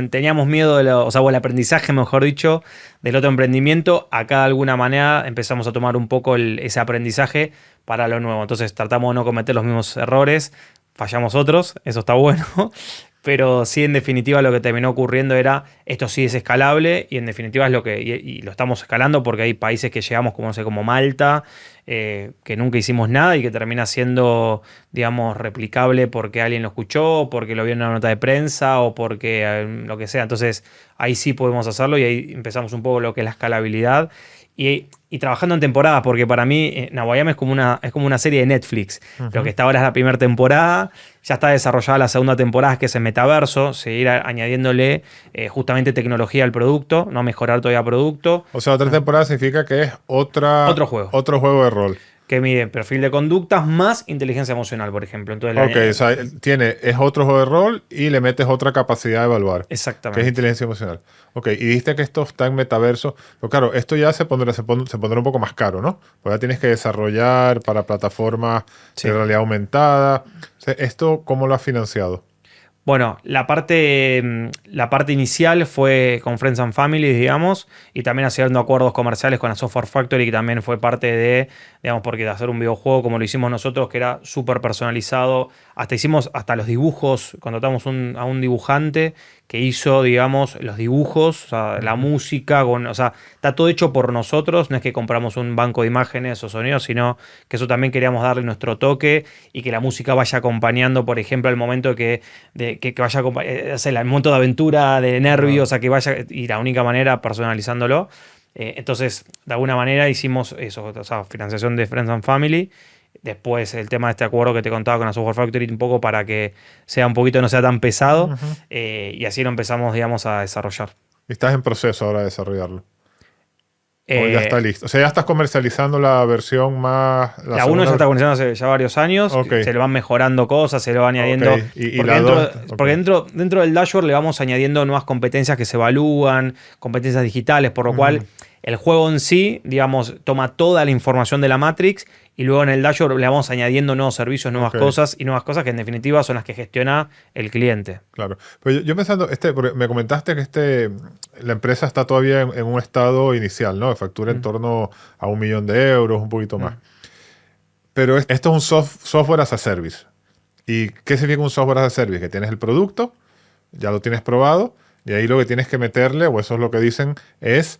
teníamos miedo, o el aprendizaje, mejor dicho, del otro emprendimiento, acá de alguna manera empezamos a tomar un poco ese aprendizaje para lo nuevo. Entonces tratamos de no cometer los mismos errores. Fallamos otros, eso está bueno, pero sí, en definitiva, lo que terminó ocurriendo era, esto sí es escalable y en definitiva es y lo estamos escalando porque hay países que llegamos como Malta, que nunca hicimos nada y que termina siendo, digamos, replicable porque alguien lo escuchó, porque lo vio en una nota de prensa o porque lo que sea. Entonces, ahí sí podemos hacerlo y ahí empezamos un poco lo que es la escalabilidad. Y trabajando en temporadas, porque para mí Nawayama es como una serie de Netflix. Lo que está ahora es la primera temporada, ya está desarrollada la segunda temporada, que es el metaverso, seguir añadiéndole justamente tecnología al producto, no mejorar todavía el producto.
O sea, otra temporada significa que es otro juego de rol.
Que mide perfil de conductas más inteligencia emocional, por ejemplo. Entonces,
o sea, es otro juego de rol y le metes otra capacidad de evaluar.
Exactamente.
Que es inteligencia emocional. Ok, y dijiste que esto está en metaverso. Pero claro, esto ya se pondrá un poco más caro, ¿no? Porque ya tienes que desarrollar para plataformas de realidad aumentada. O sea, ¿esto cómo lo has financiado?
Bueno, la parte inicial fue con Friends and Family, digamos, y también haciendo acuerdos comerciales con la Software Factory, que también fue parte de, digamos, porque de hacer un videojuego como lo hicimos nosotros, que era súper personalizado. Hasta hicimos los dibujos, contratamos a un dibujante que hizo, digamos, los dibujos, o sea, la música, o sea, está todo hecho por nosotros, no es que compramos un banco de imágenes o sonidos, sino que eso también queríamos darle nuestro toque y que la música vaya acompañando, por ejemplo, al momento que vaya el momento de aventura, de nervios, o sea, que vaya, y la única manera personalizándolo. Entonces, de alguna manera hicimos eso, o sea, financiación de Friends and Family. Después el tema de este acuerdo que te contaba con la Software Factory, un poco para que sea un poquito, no sea tan pesado. Y así lo empezamos, digamos, a desarrollar.
¿Y estás en proceso ahora de desarrollarlo? ¿O ya está
Eh,
listo? O sea, ya estás comercializando la versión más...
La 1 ya está comenzando hace ya varios años.
Ok.
Se le van mejorando cosas, se le van añadiendo.
Ok. Y
Porque,
la
dentro,
dos,
porque
ok.
dentro del dashboard le vamos añadiendo nuevas competencias que se evalúan, competencias digitales, por lo cual el juego en sí, digamos, toma toda la información de la Matrix y luego en el dashboard le vamos añadiendo nuevos servicios, nuevas
Ok.
cosas y nuevas cosas que en definitiva son las que gestiona el cliente.
Claro. Pero yo pensando, porque me comentaste que la empresa está todavía en un estado inicial, ¿no? Factura en torno a 1 millón de euros, un poquito más. Pero esto es un software as a service. ¿Y qué significa un software as a service? Que tienes el producto, ya lo tienes probado, y ahí lo que tienes que meterle, o eso es lo que dicen, es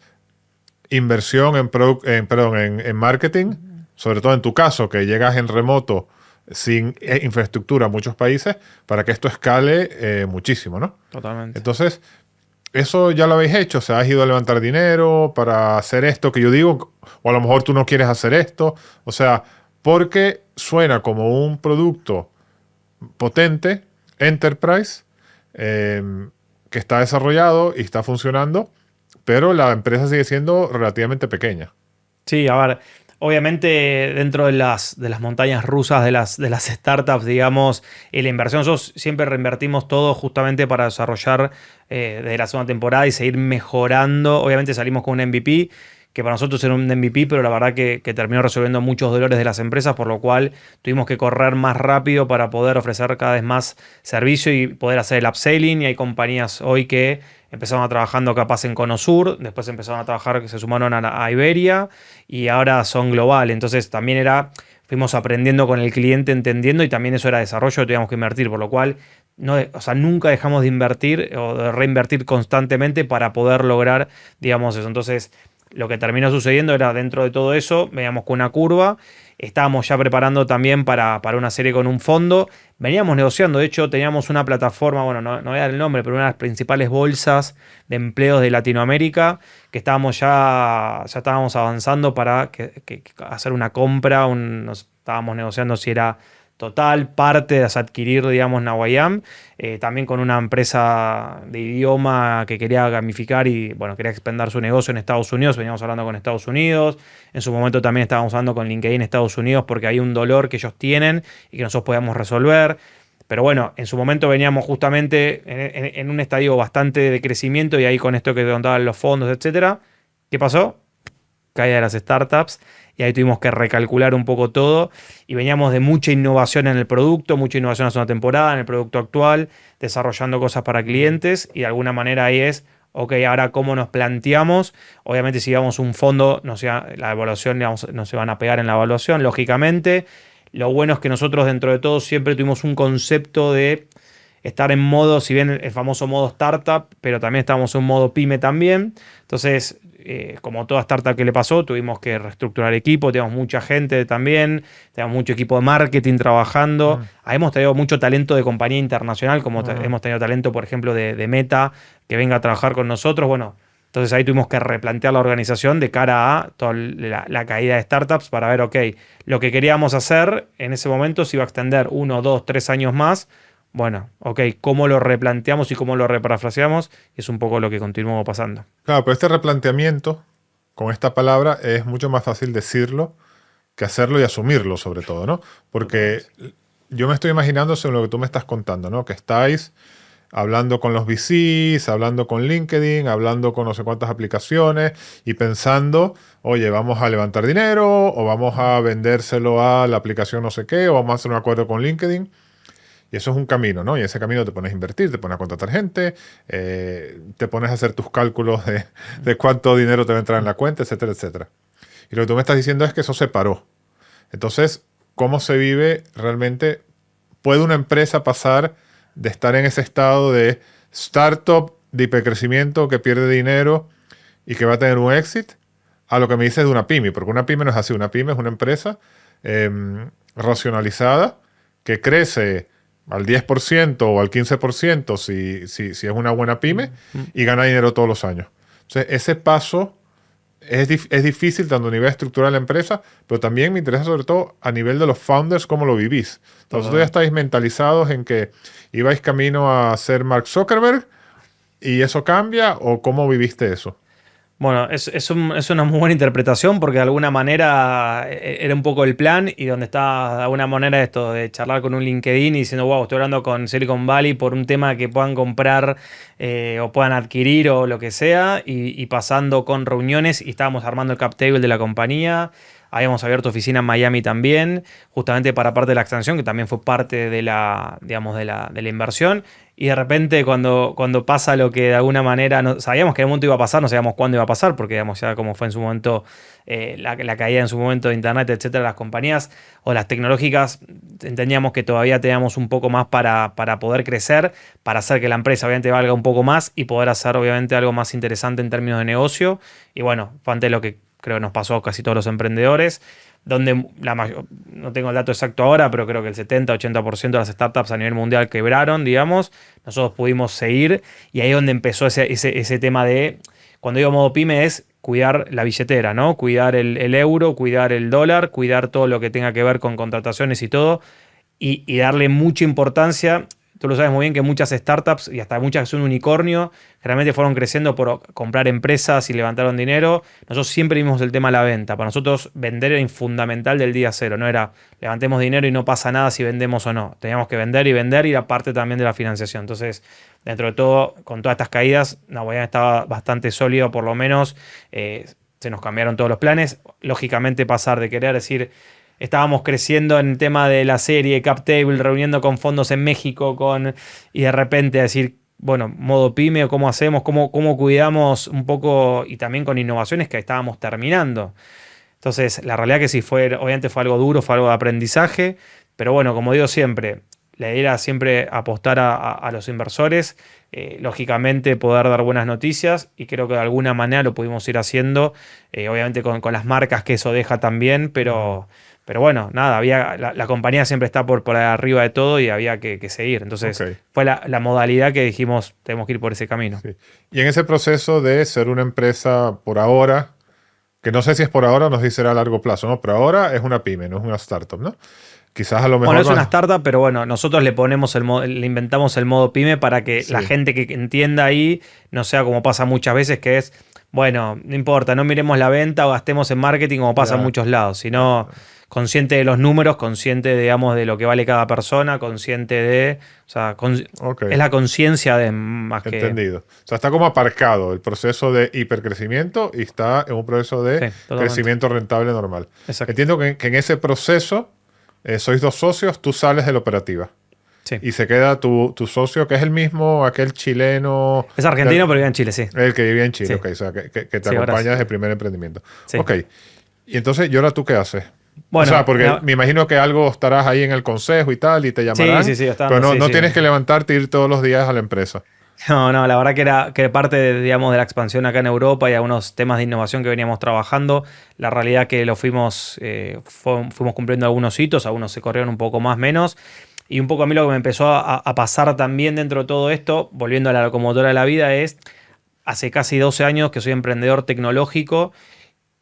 inversión en marketing, sobre todo en tu caso, que llegas en remoto sin infraestructura a muchos países, para que esto escale muchísimo, ¿no?
Totalmente.
Entonces, eso ya lo habéis hecho, o sea, has ido a levantar dinero para hacer esto que yo digo, o a lo mejor tú no quieres hacer esto, o sea, porque suena como un producto potente, enterprise, que está desarrollado y está funcionando, pero la empresa sigue siendo relativamente pequeña.
Sí, a ver, obviamente dentro de las montañas rusas de las startups, digamos, y la inversión, nosotros siempre reinvertimos todo justamente para desarrollar desde la segunda temporada y seguir mejorando. Obviamente salimos con un MVP, que para nosotros era un MVP, pero la verdad que terminó resolviendo muchos dolores de las empresas, por lo cual tuvimos que correr más rápido para poder ofrecer cada vez más servicio y poder hacer el upselling. Y hay compañías hoy que empezaron a trabajando capaz en Cono Sur, después empezaron a trabajar, que se sumaron a Iberia y ahora son global. Entonces también fuimos aprendiendo con el cliente, entendiendo, y también eso era desarrollo que teníamos que invertir, por lo cual o sea, nunca dejamos de invertir o de reinvertir constantemente para poder lograr, digamos, eso. Entonces, lo que terminó sucediendo era, dentro de todo eso, veníamos con una curva, estábamos ya preparando también para una serie con un fondo, veníamos negociando, de hecho teníamos una plataforma, bueno, no voy a dar el nombre, pero una de las principales bolsas de empleos de Latinoamérica, que estábamos ya estábamos avanzando para hacer una compra, estábamos negociando si era total, parte de adquirir, digamos, Nawayam, también con una empresa de idioma que quería gamificar y, bueno, quería expandir su negocio en Estados Unidos. Veníamos hablando con Estados Unidos, en su momento también estábamos hablando con LinkedIn Estados Unidos porque hay un dolor que ellos tienen y que nosotros podíamos resolver. Pero bueno, en su momento veníamos justamente en un estadio bastante de crecimiento, y ahí con esto que te contaban los fondos, etcétera. ¿Qué pasó? Caída de las startups, y ahí tuvimos que recalcular un poco todo, y veníamos de mucha innovación en el producto, mucha innovación en la segunda temporada, en el producto actual, desarrollando cosas para clientes, y de alguna manera ahí es, ok, ahora cómo nos planteamos. Obviamente si llevamos un fondo, la evaluación, digamos, no se van a pegar en la evaluación, lógicamente. Lo bueno es que nosotros dentro de todo siempre tuvimos un concepto de estar en modo, si bien el famoso modo startup, pero también estábamos en un modo pyme también. Entonces, como toda startup que le pasó, tuvimos que reestructurar equipo, teníamos mucha gente también, teníamos mucho equipo de marketing trabajando. Hemos tenido mucho talento de compañía internacional, como hemos tenido talento, por ejemplo, de Meta, que venga a trabajar con nosotros. Bueno, entonces ahí tuvimos que replantear la organización de cara a toda la caída de startups para ver, ok, lo que queríamos hacer en ese momento se iba a extender 1, 2, 3 años más. Bueno, ok, ¿cómo lo replanteamos y cómo lo reparafraseamos? Es un poco lo que continuó pasando.
Claro, pero este replanteamiento, con esta palabra, es mucho más fácil decirlo que hacerlo y asumirlo, sobre todo, ¿no? Porque yo me estoy imaginando, según lo que tú me estás contando, ¿no? Que estáis hablando con los VCs, hablando con LinkedIn, hablando con no sé cuántas aplicaciones y pensando, oye, vamos a levantar dinero o vamos a vendérselo a la aplicación no sé qué o vamos a hacer un acuerdo con LinkedIn. Y eso es un camino, ¿no? Y ese camino te pones a invertir, te pones a contratar gente, te pones a hacer tus cálculos de cuánto dinero te va a entrar en la cuenta, etcétera, etcétera. Y lo que tú me estás diciendo es que eso se paró. Entonces, ¿cómo se vive realmente? ¿Puede una empresa pasar de estar en ese estado de startup de hipercrecimiento que pierde dinero y que va a tener un exit, a lo que me dices de una pyme, porque una pyme no es así. Una pyme es una empresa racionalizada que crece al 10% o al 15% si es una buena pyme y gana dinero todos los años. Entonces, ese paso es difícil tanto a nivel estructural de la empresa, pero también me interesa sobre todo a nivel de los founders, cómo lo vivís. Entonces, vosotros ya estáis mentalizados en que ibais camino a ser Mark Zuckerberg y eso cambia, ¿o cómo viviste eso?
Bueno, es una muy buena interpretación porque de alguna manera era un poco el plan y donde está de alguna manera esto de charlar con un LinkedIn y diciendo, wow, estoy hablando con Silicon Valley por un tema que puedan comprar o puedan adquirir o lo que sea y pasando con reuniones y estábamos armando el cap table de la compañía. Habíamos abierto oficina en Miami también, justamente para parte de la extensión, que también fue parte de la, digamos, de la inversión. Y de repente cuando pasa lo que de alguna manera no, sabíamos que en un momento iba a pasar, no sabíamos cuándo iba a pasar, porque digamos ya como fue en su momento la caída en su momento de internet, etcétera, las compañías o las tecnológicas, entendíamos que todavía teníamos un poco más para poder crecer, para hacer que la empresa obviamente valga un poco más y poder hacer obviamente algo más interesante en términos de negocio. Y bueno, fue ante lo que creo que nos pasó a casi todos los emprendedores, donde no tengo el dato exacto ahora, pero creo que el 70-80% de las startups a nivel mundial quebraron, digamos. Nosotros pudimos seguir y ahí es donde empezó ese tema de, cuando digo modo pyme, es cuidar la billetera, ¿no? Cuidar el euro, cuidar el dólar, cuidar todo lo que tenga que ver con contrataciones y todo, y darle mucha importancia. Tú lo sabes muy bien que muchas startups, y hasta muchas que son unicornio, generalmente fueron creciendo por comprar empresas y levantaron dinero. Nosotros siempre vimos el tema de la venta. Para nosotros vender era fundamental del día cero. No era levantemos dinero y no pasa nada si vendemos o no. Teníamos que vender y era parte también de la financiación. Entonces, dentro de todo, con todas estas caídas, Nahuayán estaba bastante sólido, por lo menos. Se nos cambiaron todos los planes. Lógicamente pasar de querer decir... Estábamos creciendo en el tema de la serie, cap table, reuniendo con fondos en México, y de repente decir, bueno, modo pyme, ¿cómo hacemos? ¿Cómo cuidamos un poco? Y también con innovaciones que estábamos terminando. Entonces, la realidad que sí, obviamente fue algo duro, fue algo de aprendizaje, pero bueno, como digo siempre, la idea era siempre apostar a los inversores, lógicamente poder dar buenas noticias y creo que de alguna manera lo pudimos ir haciendo, obviamente con las marcas que eso deja también, pero bueno, nada, la compañía siempre está por arriba de todo y había que seguir. Entonces fue la modalidad que dijimos, tenemos que ir por ese camino.
Sí. Y en ese proceso de ser una empresa por ahora, que no sé si es por ahora o no sé si será a largo plazo, ¿no? Pero ahora es una pyme, no es una startup, ¿no? Quizás a lo mejor...
Bueno, es una startup, pero bueno, nosotros le inventamos el modo pyme para que la gente que entienda ahí no sea como pasa muchas veces, que es, bueno, no importa, no miremos la venta o gastemos en marketing como pasa en muchos lados, sino... consciente de los números, consciente, digamos, de lo que vale cada persona, consciente de... O sea, es la conciencia de más que...
Entendido. O sea, está como aparcado el proceso de hipercrecimiento y está en un proceso de crecimiento rentable normal.
Exacto.
Entiendo que en ese proceso sois dos socios, tú sales de la operativa.
Sí.
Y se queda tu socio, que es el mismo, aquel chileno...
Es argentino, pero vive en Chile, sí.
El que vivía en Chile,
Sí.
ok. O sea, que te acompaña desde el primer emprendimiento.
Sí.
Ok. Y entonces, ¿y ahora tú qué haces?
Bueno,
o sea, porque me imagino que algo estarás ahí en el consejo y tal, y te llamarán.
Sí,
pero no tienes que levantarte e ir todos los días a la empresa.
No, la verdad que parte digamos, de la expansión acá en Europa y algunos temas de innovación que veníamos trabajando, la realidad que lo fuimos cumpliendo algunos hitos, algunos se corrieron un poco más, menos. Y un poco a mí lo que me empezó a pasar también dentro de todo esto, volviendo a la locomotora de la vida, es hace casi 12 años que soy emprendedor tecnológico.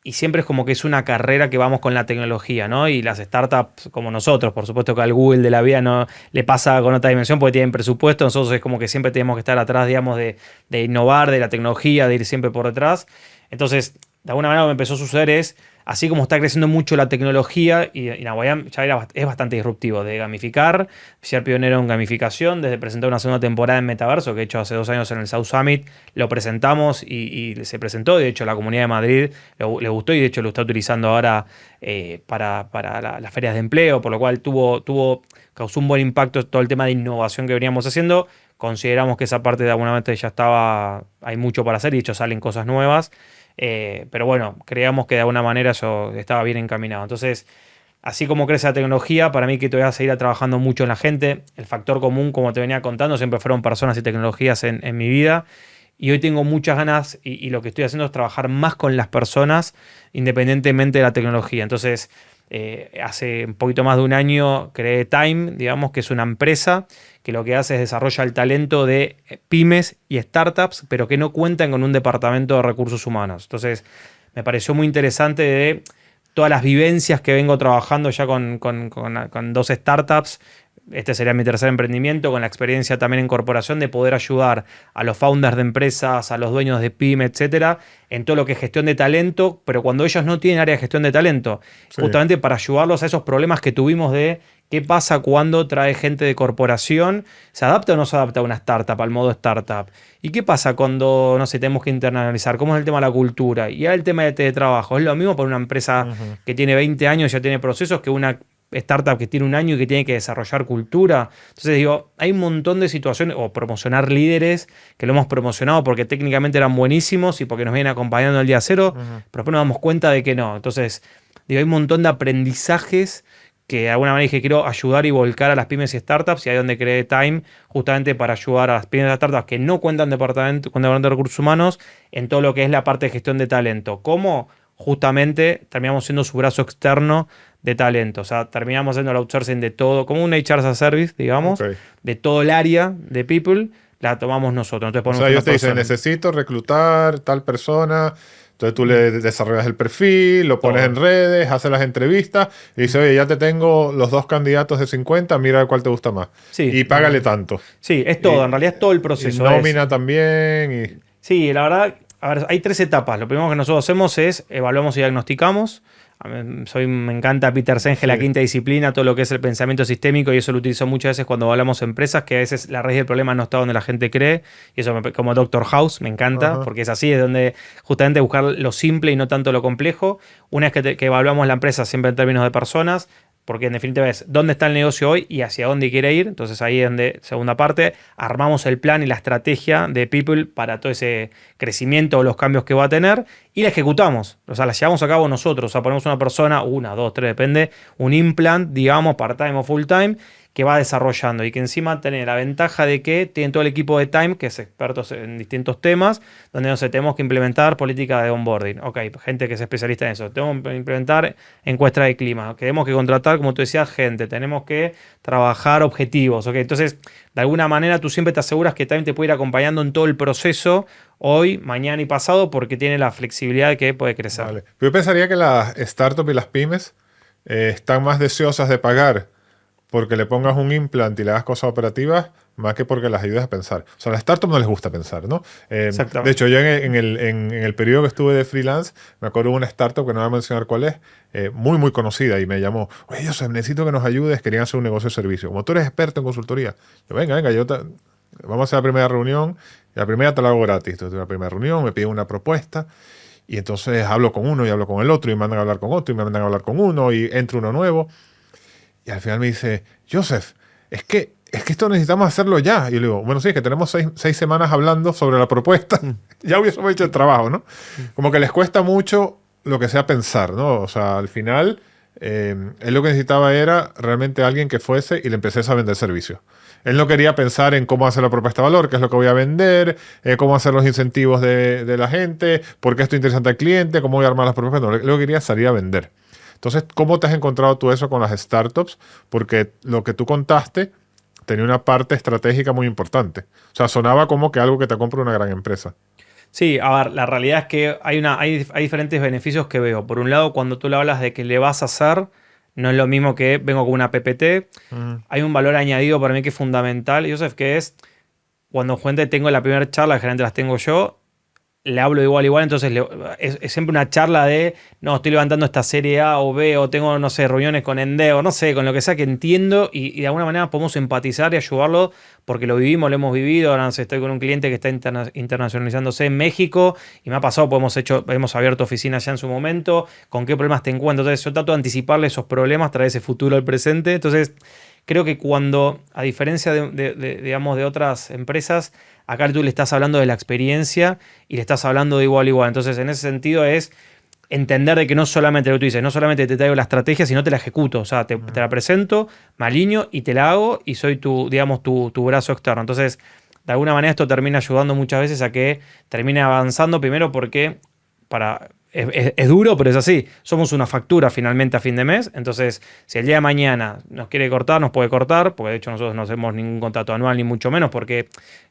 Y siempre es como que es una carrera que vamos con la tecnología, ¿no? Y las startups como nosotros, por supuesto que al Google de la vida no le pasa con otra dimensión porque tienen presupuesto. Nosotros es como que siempre tenemos que estar atrás, digamos, de innovar, de la tecnología, de ir siempre por detrás. Entonces, de alguna manera lo que me empezó a suceder es, así como está creciendo mucho la tecnología, y Nahuayán ya es bastante disruptivo, de gamificar, ser pionero en gamificación, desde presentar una segunda temporada en Metaverso, que he hecho hace 2 años en el South Summit, lo presentamos y se presentó, de hecho la comunidad de Madrid le gustó y de hecho lo está utilizando ahora para las ferias de empleo, por lo cual causó un buen impacto todo el tema de innovación que veníamos haciendo. Consideramos que esa parte de alguna manera ya hay mucho para hacer y de hecho salen cosas nuevas. Pero bueno, creíamos que de alguna manera eso estaba bien encaminado. Entonces, así como crece la tecnología, para mí que todavía voy a seguir trabajando mucho en la gente. El factor común, como te venía contando, siempre fueron personas y tecnologías en mi vida. Y hoy tengo muchas ganas y lo que estoy haciendo es trabajar más con las personas independientemente de la tecnología. Entonces, hace un poquito más de un año creé Time, digamos, que es una empresa que lo que hace es desarrolla el talento de pymes y startups, pero que no cuentan con un departamento de recursos humanos. Entonces, me pareció muy interesante de todas las vivencias que vengo trabajando ya con 2 startups. Este sería mi tercer emprendimiento, con la experiencia también en corporación de poder ayudar a los founders de empresas, a los dueños de pyme, etcétera, en todo lo que es gestión de talento, pero cuando ellos no tienen área de gestión de talento,
Sí.
justamente para ayudarlos a esos problemas que tuvimos de qué pasa cuando trae gente de corporación, ¿se adapta o no se adapta a una startup, al modo startup? ¿Y qué pasa cuando, no sé, tenemos que internalizar? ¿Cómo es el tema de la cultura? Y el tema de teletrabajo. ¿Es lo mismo para una empresa que tiene 20 años y ya tiene procesos que una startup que tiene un año y que tiene que desarrollar cultura? Entonces digo, hay un montón de situaciones, o promocionar líderes, que lo hemos promocionado porque técnicamente eran buenísimos y porque nos vienen acompañando el día cero, pero después nos damos cuenta de que no. Entonces, digo, hay un montón de aprendizajes que de alguna manera dije, quiero ayudar y volcar a las pymes y startups, y ahí es donde creé Time, justamente para ayudar a las pymes y startups que no cuentan con departamento de recursos humanos en todo lo que es la parte de gestión de talento. ¿Cómo? Justamente terminamos siendo su brazo externo de talento. O sea, terminamos haciendo el outsourcing de todo, como un HR as a service, digamos,
Ok.
de todo el área de people, la tomamos nosotros. Entonces
O
ponemos
sea,
una
ellos te dicen,
persona.
necesito reclutar tal persona. Entonces tú le desarrollas el perfil, lo pones
Todo.
en redes, haces las entrevistas y dices, oye, ya te tengo los 2 candidatos de 50, mira cuál te gusta más.
Sí.
Y págale tanto.
Sí, es todo.
Y-
En realidad es todo el
Y
proceso.
nómina también.
Sí, la verdad, a ver, hay 3 etapas. Lo primero que nosotros hacemos es evaluamos y diagnosticamos. Me encanta Peter Senge, la
Sí.
quinta disciplina, todo lo que es el pensamiento sistémico, y eso lo utilizo muchas veces cuando hablamos de empresas, que a veces la raíz del problema no está donde la gente cree, y eso como Doctor House me encanta,
Ajá.
porque es así, es donde justamente buscar lo simple y no tanto lo complejo. Una vez que evaluamos la empresa siempre en términos de personas, porque en definitiva es dónde está el negocio hoy y hacia dónde quiere ir. Entonces ahí es donde, segunda parte, armamos el plan y la estrategia de People para todo ese crecimiento o los cambios que va a tener, y la ejecutamos. O sea, la llevamos a cabo nosotros. O sea, ponemos una persona, 1, 2, 3, depende, un implant, digamos, part-time o full-time, que va desarrollando y que encima tiene la ventaja de que tiene todo el equipo de Time, que es expertos en distintos temas, donde no sé, tenemos que implementar política de onboarding. Ok, gente que es especialista en eso. Tenemos que implementar encuesta de clima. Tenemos que contratar, como tú decías, gente. Tenemos que trabajar objetivos. Ok, entonces, de alguna manera tú siempre te aseguras que Time te puede ir acompañando en todo el proceso, hoy, mañana y pasado, porque tiene la flexibilidad de que puede crecer.
Vale. Yo pensaría que las startups y las pymes están más deseosas de pagar porque le pongas un implant y le hagas cosas operativas, más que porque las ayudes a pensar. O sea, a las startups no les gusta pensar, ¿no?
Exactamente.
De hecho, yo en el periodo que estuve de freelance, me acuerdo de una startup, que no voy a mencionar cuál es, muy, muy conocida, y me llamó, oye, Joseph, necesito que nos ayudes, querían hacer un negocio de servicio. Como tú eres experto en consultoría, yo, venga, vamos a hacer la primera reunión, y la primera te la hago gratis. Entonces, la primera reunión, me piden una propuesta, y entonces hablo con uno y hablo con el otro, y me mandan a hablar con otro, y me mandan a hablar con uno, y entra uno nuevo. Y al final me dice, Joseph, es que esto necesitamos hacerlo ya. Y yo le digo, bueno, sí, es que tenemos 6 semanas hablando sobre la propuesta. Ya hubiésemos hecho el trabajo, ¿no? Como que les cuesta mucho lo que sea pensar, ¿no? O sea, al final, él lo que necesitaba era realmente alguien que fuese y le empecé a vender servicios. Él no quería pensar en cómo hacer la propuesta de valor, qué es lo que voy a vender, cómo hacer los incentivos de la gente, por qué esto es interesante al cliente, cómo voy a armar las propuestas. No, lo que quería salir a vender. Entonces, ¿cómo te has encontrado tú eso con las startups? Porque lo que tú contaste tenía una parte estratégica muy importante. O sea, sonaba como que algo que te compra una gran empresa.
Sí, a ver, la realidad es que hay diferentes beneficios que veo. Por un lado, cuando tú le hablas de que le vas a hacer, no es lo mismo que vengo con una PPT. Hay un valor añadido para mí que es fundamental, Joseph, que es cuando gente tengo la primera charla, generalmente las tengo yo, le hablo igual, entonces es siempre una charla de, no, estoy levantando esta serie A o B, o tengo, no sé, reuniones con Endeo, no sé, con lo que sea que entiendo, y de alguna manera podemos empatizar y ayudarlo, porque lo vivimos, lo hemos vivido. Ahora no sé, estoy con un cliente que está internacionalizándose en México, y me ha pasado, hemos abierto oficinas ya en su momento, con qué problemas te encuentras. Entonces yo trato de anticiparle esos problemas, traer ese futuro al presente. Entonces creo que cuando, a diferencia digamos, de otras empresas, acá tú le estás hablando de la experiencia y le estás hablando de igual a igual. Entonces, en ese sentido es entender de que no solamente lo que tú dices, no solamente te traigo la estrategia, sino te la ejecuto. O sea, te la presento, me alineo y te la hago y soy digamos, tu brazo externo. Entonces, de alguna manera esto termina ayudando muchas veces a que termine avanzando, primero porque es duro, pero es así. Somos una factura finalmente a fin de mes. Entonces, si el día de mañana nos quiere cortar, nos puede cortar, porque de hecho nosotros no hacemos ningún contrato anual, ni mucho menos, porque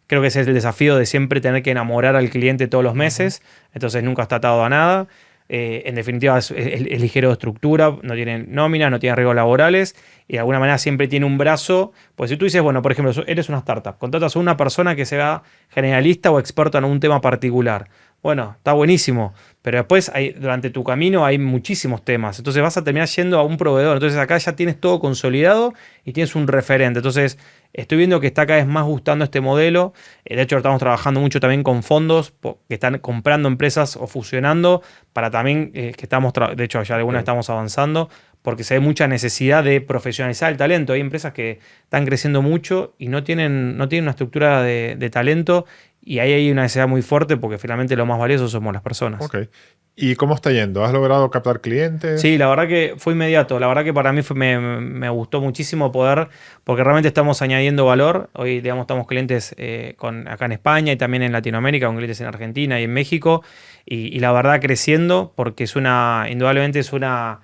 creo que ese es el desafío de siempre tener que enamorar al cliente todos los meses. Entonces, nunca está atado a nada. En definitiva, es ligero de estructura, no tiene nómina, no tiene riesgos laborales y de alguna manera siempre tiene un brazo. Pues si tú dices, bueno, por ejemplo, eres una startup, contratas a una persona que sea generalista o experta en un tema particular. Bueno, está buenísimo, pero después durante tu camino hay muchísimos temas. Entonces vas a terminar yendo a un proveedor. Entonces acá ya tienes todo consolidado y tienes un referente. Entonces estoy viendo que está cada vez más gustando este modelo. De hecho, estamos trabajando mucho también con fondos que están comprando empresas o fusionando para también que estamos, de hecho, ya algunas estamos avanzando porque se ve mucha necesidad de profesionalizar el talento. Hay empresas que están creciendo mucho y no tienen una estructura de talento. Y ahí hay una necesidad muy fuerte porque finalmente lo más valioso somos las personas.
Ok. ¿Y cómo está yendo? ¿Has logrado captar clientes?
Sí, la verdad que fue inmediato. La verdad que para mí me gustó muchísimo poder, porque realmente estamos añadiendo valor. Hoy, digamos, estamos clientes acá en España y también en Latinoamérica, con clientes en Argentina y en México. Y la verdad creciendo porque indudablemente es una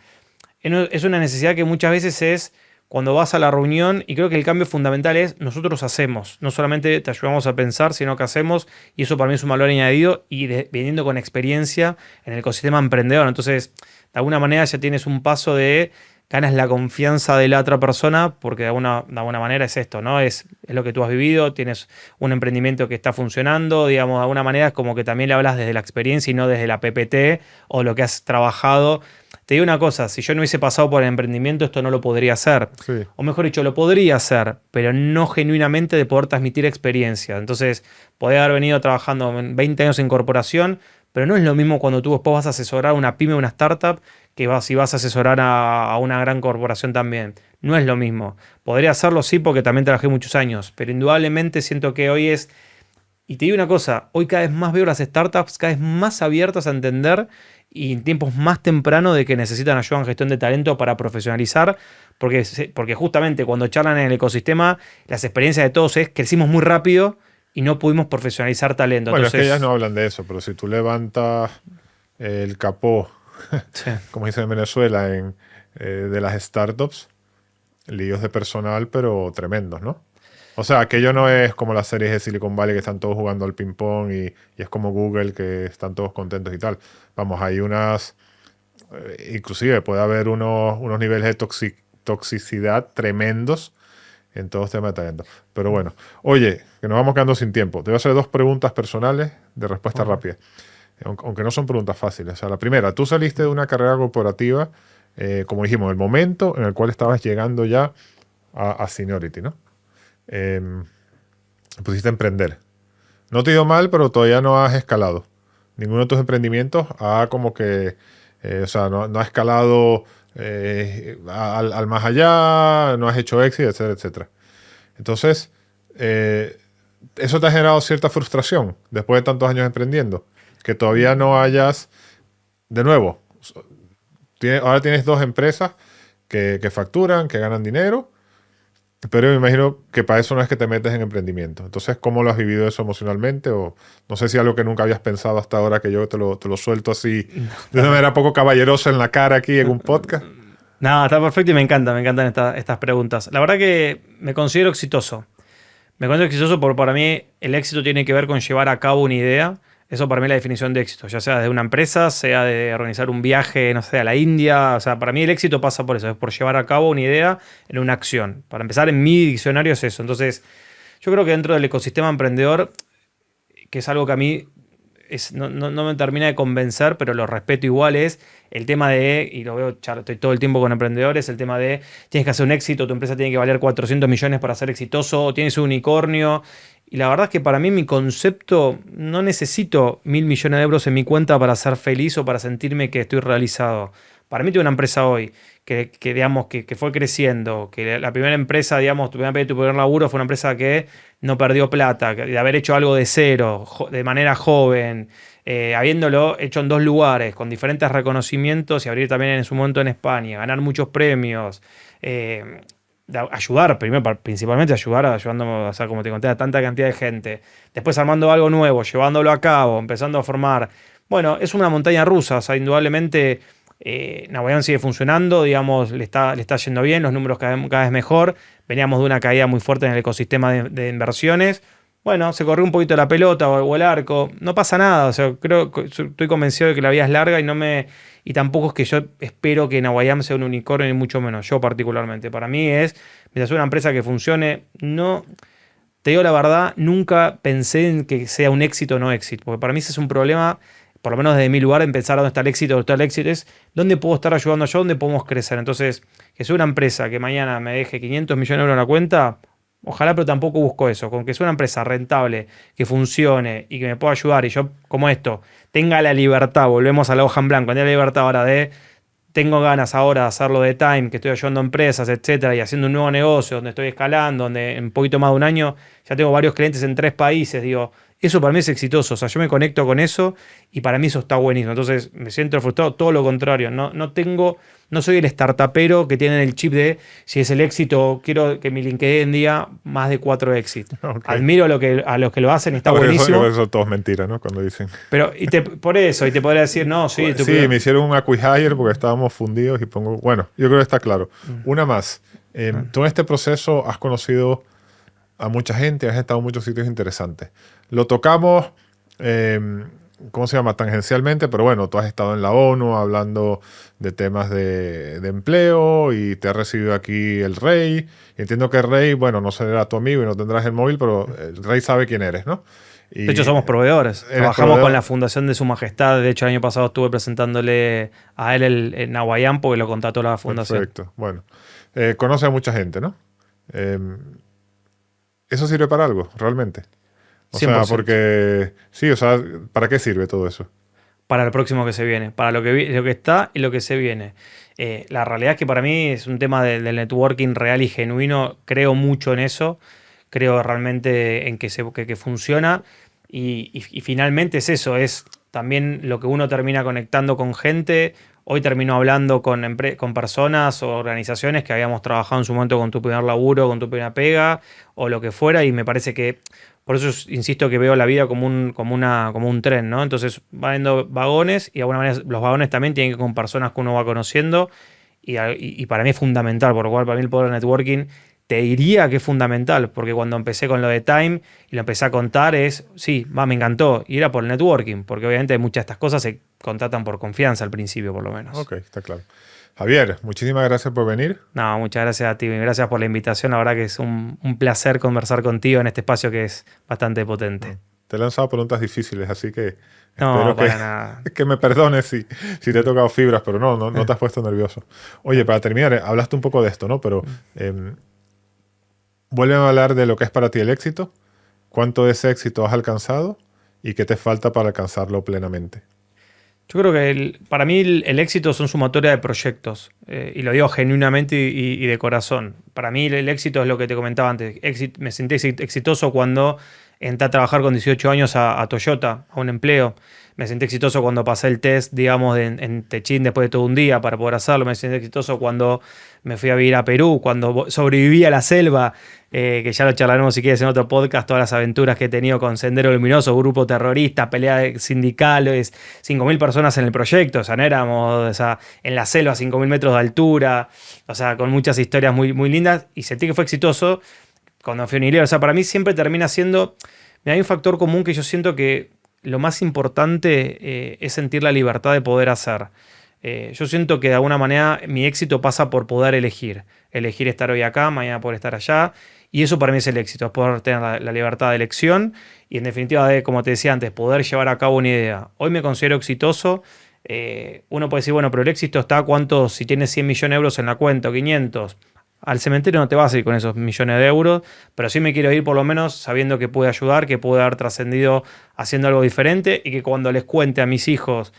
necesidad que muchas veces es cuando vas a la reunión, y creo que el cambio fundamental es nosotros hacemos, no solamente te ayudamos a pensar, sino que hacemos, y eso para mí es un valor añadido y viniendo con experiencia en el ecosistema emprendedor. Entonces, de alguna manera ya tienes un paso de ganas la confianza de la otra persona, porque de alguna manera es esto, ¿no? Es lo que tú has vivido, tienes un emprendimiento que está funcionando, digamos, de alguna manera es como que también le hablas desde la experiencia y no desde la PPT o lo que has trabajado. Te digo una cosa, si yo no hubiese pasado por el emprendimiento, esto no lo podría hacer.
Sí.
O mejor dicho, lo podría hacer, pero no genuinamente de poder transmitir experiencia. Entonces, podría haber venido trabajando 20 años en corporación, pero no es lo mismo cuando tú después vas a asesorar a una pyme o una startup que si vas a asesorar a una gran corporación también. No es lo mismo. Podría hacerlo sí porque también trabajé muchos años, pero indudablemente siento que hoy es... Y te digo una cosa, hoy cada vez más veo las startups cada vez más abiertas a entender y en tiempos más tempranos de que necesitan ayuda en gestión de talento para profesionalizar, porque justamente cuando charlan en el ecosistema, las experiencias de todos es crecimos muy rápido y no pudimos profesionalizar talento.
Bueno,
entonces,
es que ellas no hablan de eso, pero si tú levantas el capó,
sí.
como dicen en Venezuela, de las startups, líos de personal, pero tremendos, ¿no? O sea, aquello no es como las series de Silicon Valley que están todos jugando al ping-pong y es como Google que están todos contentos y tal. Vamos, hay inclusive puede haber unos niveles de toxicidad tremendos en todos los temas de talento. Pero bueno, oye, que nos vamos quedando sin tiempo. Te voy a hacer 2 preguntas personales de respuesta rápida. Aunque no son preguntas fáciles. O sea, la primera, tú saliste de una carrera corporativa, como dijimos, el momento en el cual estabas llegando ya a seniority, ¿no? Pusiste a emprender. No te ha ido mal, pero todavía no has escalado. Ninguno de tus emprendimientos ha como que, o sea, no ha escalado al más allá, no has hecho éxito, etcétera, etcétera. Entonces, eso te ha generado cierta frustración después de tantos años emprendiendo, que todavía no hayas, de nuevo, ahora tienes 2 empresas que facturan, que ganan dinero, pero me imagino que para eso no es que te metes en emprendimiento. Entonces, ¿cómo lo has vivido eso emocionalmente? O no sé si algo que nunca habías pensado hasta ahora que yo te lo suelto así de una manera poco caballerosa en la cara aquí en un podcast.
No, está perfecto y me encantan estas preguntas. La verdad que me considero exitoso. Me considero exitoso porque para mí el éxito tiene que ver con llevar a cabo una idea. Eso para mí es la definición de éxito, ya sea de una empresa, sea de organizar un viaje, no sé, a la India. O sea, para mí el éxito pasa por eso, es por llevar a cabo una idea en una acción. Para empezar, en mi diccionario es eso. Entonces, yo creo que dentro del ecosistema emprendedor, que es algo que a mí no me termina de convencer, pero lo respeto igual, es el tema de, y lo veo, estoy todo el tiempo con emprendedores, el tema de tienes que hacer un éxito, tu empresa tiene que valer 400 millones para ser exitoso, o tienes un unicornio. Y la verdad es que para mí mi concepto, no necesito 1.000 millones de euros en mi cuenta para ser feliz o para sentirme que estoy realizado. Para mí, tuve una empresa hoy digamos, que fue creciendo, que la primera empresa, digamos, tu primer laburo fue una empresa que no perdió plata, de haber hecho algo de cero, de manera joven, habiéndolo hecho en 2 lugares, con diferentes reconocimientos y abrir también en su momento en España, ganar muchos premios, ayudar, principalmente ayudando, o sea, como te conté, a tanta cantidad de gente, después armando algo nuevo, llevándolo a cabo, empezando a formar. Bueno, es una montaña rusa, o sea, indudablemente Nawayam sigue funcionando, digamos, le está yendo bien, los números cada vez mejor. Veníamos de una caída muy fuerte en el ecosistema de inversiones. Bueno, se corrió un poquito la pelota o el arco, no pasa nada, o sea, estoy convencido de que la vida es larga y tampoco es que yo espero que Nawayam sea un unicornio, ni mucho menos, yo particularmente. Para mí mientras sea una empresa que funcione, no, te digo la verdad, nunca pensé en que sea un éxito o no éxito, porque para mí ese es un problema, por lo menos desde mi lugar, en pensar dónde está el éxito, es dónde puedo estar ayudando yo, dónde podemos crecer. Entonces, que sea una empresa que mañana me deje 500 millones de euros en la cuenta, ojalá, pero tampoco busco eso. Con que sea una empresa rentable, que funcione y que me pueda ayudar y yo, como esto, tenga la libertad, volvemos a la hoja en blanco, tenga la libertad ahora tengo ganas ahora de hacerlo de Time, que estoy ayudando a empresas, etcétera, y haciendo un nuevo negocio donde estoy escalando, donde en un poquito más de un año ya tengo varios clientes en 3 países, digo, eso para mí es exitoso, o sea, yo me conecto con eso y para mí eso está buenísimo. Entonces me siento frustrado, todo lo contrario, no soy el startupero que tiene el chip de si es el éxito, quiero que mi LinkedIn diga más de 4 éxitos. Okay. Admiro a los que lo hacen y está buenísimo.
Eso todo es mentira, ¿no? Cuando dicen.
Pero por eso, y te podría decir, no, sí.
Pues, sí, me hicieron un acquihire porque estábamos fundidos y bueno, yo creo que está claro. Una más. Tú en este proceso has conocido a mucha gente, has estado en muchos sitios interesantes. Lo tocamos, ¿cómo se llama? Tangencialmente, pero bueno, tú has estado en la ONU hablando de temas de empleo y te ha recibido aquí el rey. Y entiendo que el rey, bueno, no será tu amigo y no tendrás el móvil, pero el rey sabe quién eres, ¿no?
De hecho, somos proveedores. Trabajamos con la Fundación de Su Majestad. De hecho, el año pasado estuve presentándole a él el Nawayam porque lo contrató la Fundación.
Perfecto. Bueno, conoce a mucha gente, ¿no? ¿Eso sirve para algo, realmente? O 100%. Sea, porque... Sí, o sea, ¿para qué sirve todo eso?
Para el próximo que se viene. Para lo que está y lo que se viene. La realidad es que para mí es un tema del networking real y genuino. Creo mucho en eso. Creo realmente en que funciona. Y finalmente es eso. Es también lo que uno termina conectando con gente. Hoy termino hablando con personas o organizaciones que habíamos trabajado en su momento con tu primer laburo, con tu primera pega o lo que fuera. Y me parece que... Por eso insisto que veo la vida como un tren, ¿no? Entonces van viendo vagones y de alguna manera los vagones también tienen que ir con personas que uno va conociendo y para mí es fundamental, por lo cual para mí el poder del networking te diría que es fundamental, porque cuando empecé con lo de Time y lo empecé a contar me encantó y era por el networking, porque obviamente muchas de estas cosas se contratan por confianza al principio por lo menos.
Ok, está claro. Javier, muchísimas gracias por venir.
No, muchas gracias a ti. Gracias por la invitación. La verdad que es un placer conversar contigo en este espacio que es bastante potente.
Te he lanzado preguntas difíciles, así que
no,
espero
nada.
Que me perdones si te he tocado fibras, pero no te has puesto nervioso. Oye, para terminar, hablaste un poco de esto, ¿no? Pero vuelve a hablar de lo que es para ti el éxito, cuánto de ese éxito has alcanzado y qué te falta para alcanzarlo plenamente.
Yo creo que para mí el éxito son sumatoria de proyectos y lo digo genuinamente y de corazón. Para mí el éxito es lo que te comentaba antes. Me sentí exitoso cuando entré a trabajar con 18 años a Toyota, a un empleo. Me sentí exitoso cuando pasé el test, digamos, en Techín después de todo un día para poder hacerlo. Me sentí exitoso cuando me fui a vivir a Perú, cuando sobreviví a la selva, que ya lo charlaremos si quieres en otro podcast, todas las aventuras que he tenido con Sendero Luminoso, grupo terrorista, peleas sindicales, 5.000 personas en el proyecto, o sea, no éramos, o sea, en la selva, 5.000 metros de altura, o sea, con muchas historias muy, muy lindas, y sentí que fue exitoso cuando fui a Unileo. O sea, para mí siempre termina siendo, hay un factor común que yo siento que lo más importante es sentir la libertad de poder hacer. Yo siento que de alguna manera mi éxito pasa por poder elegir estar hoy acá, mañana poder estar allá, y eso para mí es el éxito, es poder tener la libertad de elección y en definitiva, como te decía antes, poder llevar a cabo una idea. Hoy me considero exitoso. Uno puede decir, bueno, pero el éxito está si tienes 100 millones de euros en la cuenta o 500. al cementerio no te vas a ir con esos millones de euros, pero sí me quiero ir por lo menos sabiendo que pude ayudar, que pude haber trascendido haciendo algo diferente y que cuando les cuente a mis hijos,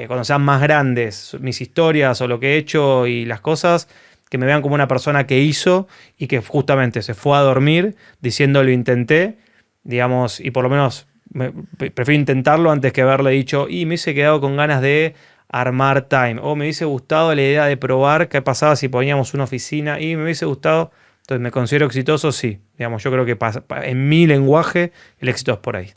cuando sean más grandes, mis historias o lo que he hecho y las cosas, que me vean como una persona que hizo y que justamente se fue a dormir diciendo lo intenté, digamos, y por lo menos prefiero intentarlo antes que haberle dicho, y me hubiese quedado con ganas de armar Time, o me hubiese gustado la idea de probar qué pasaba si poníamos una oficina, y me hubiese gustado. Entonces me considero exitoso, sí. Digamos, yo creo que en mi lenguaje el éxito es por ahí.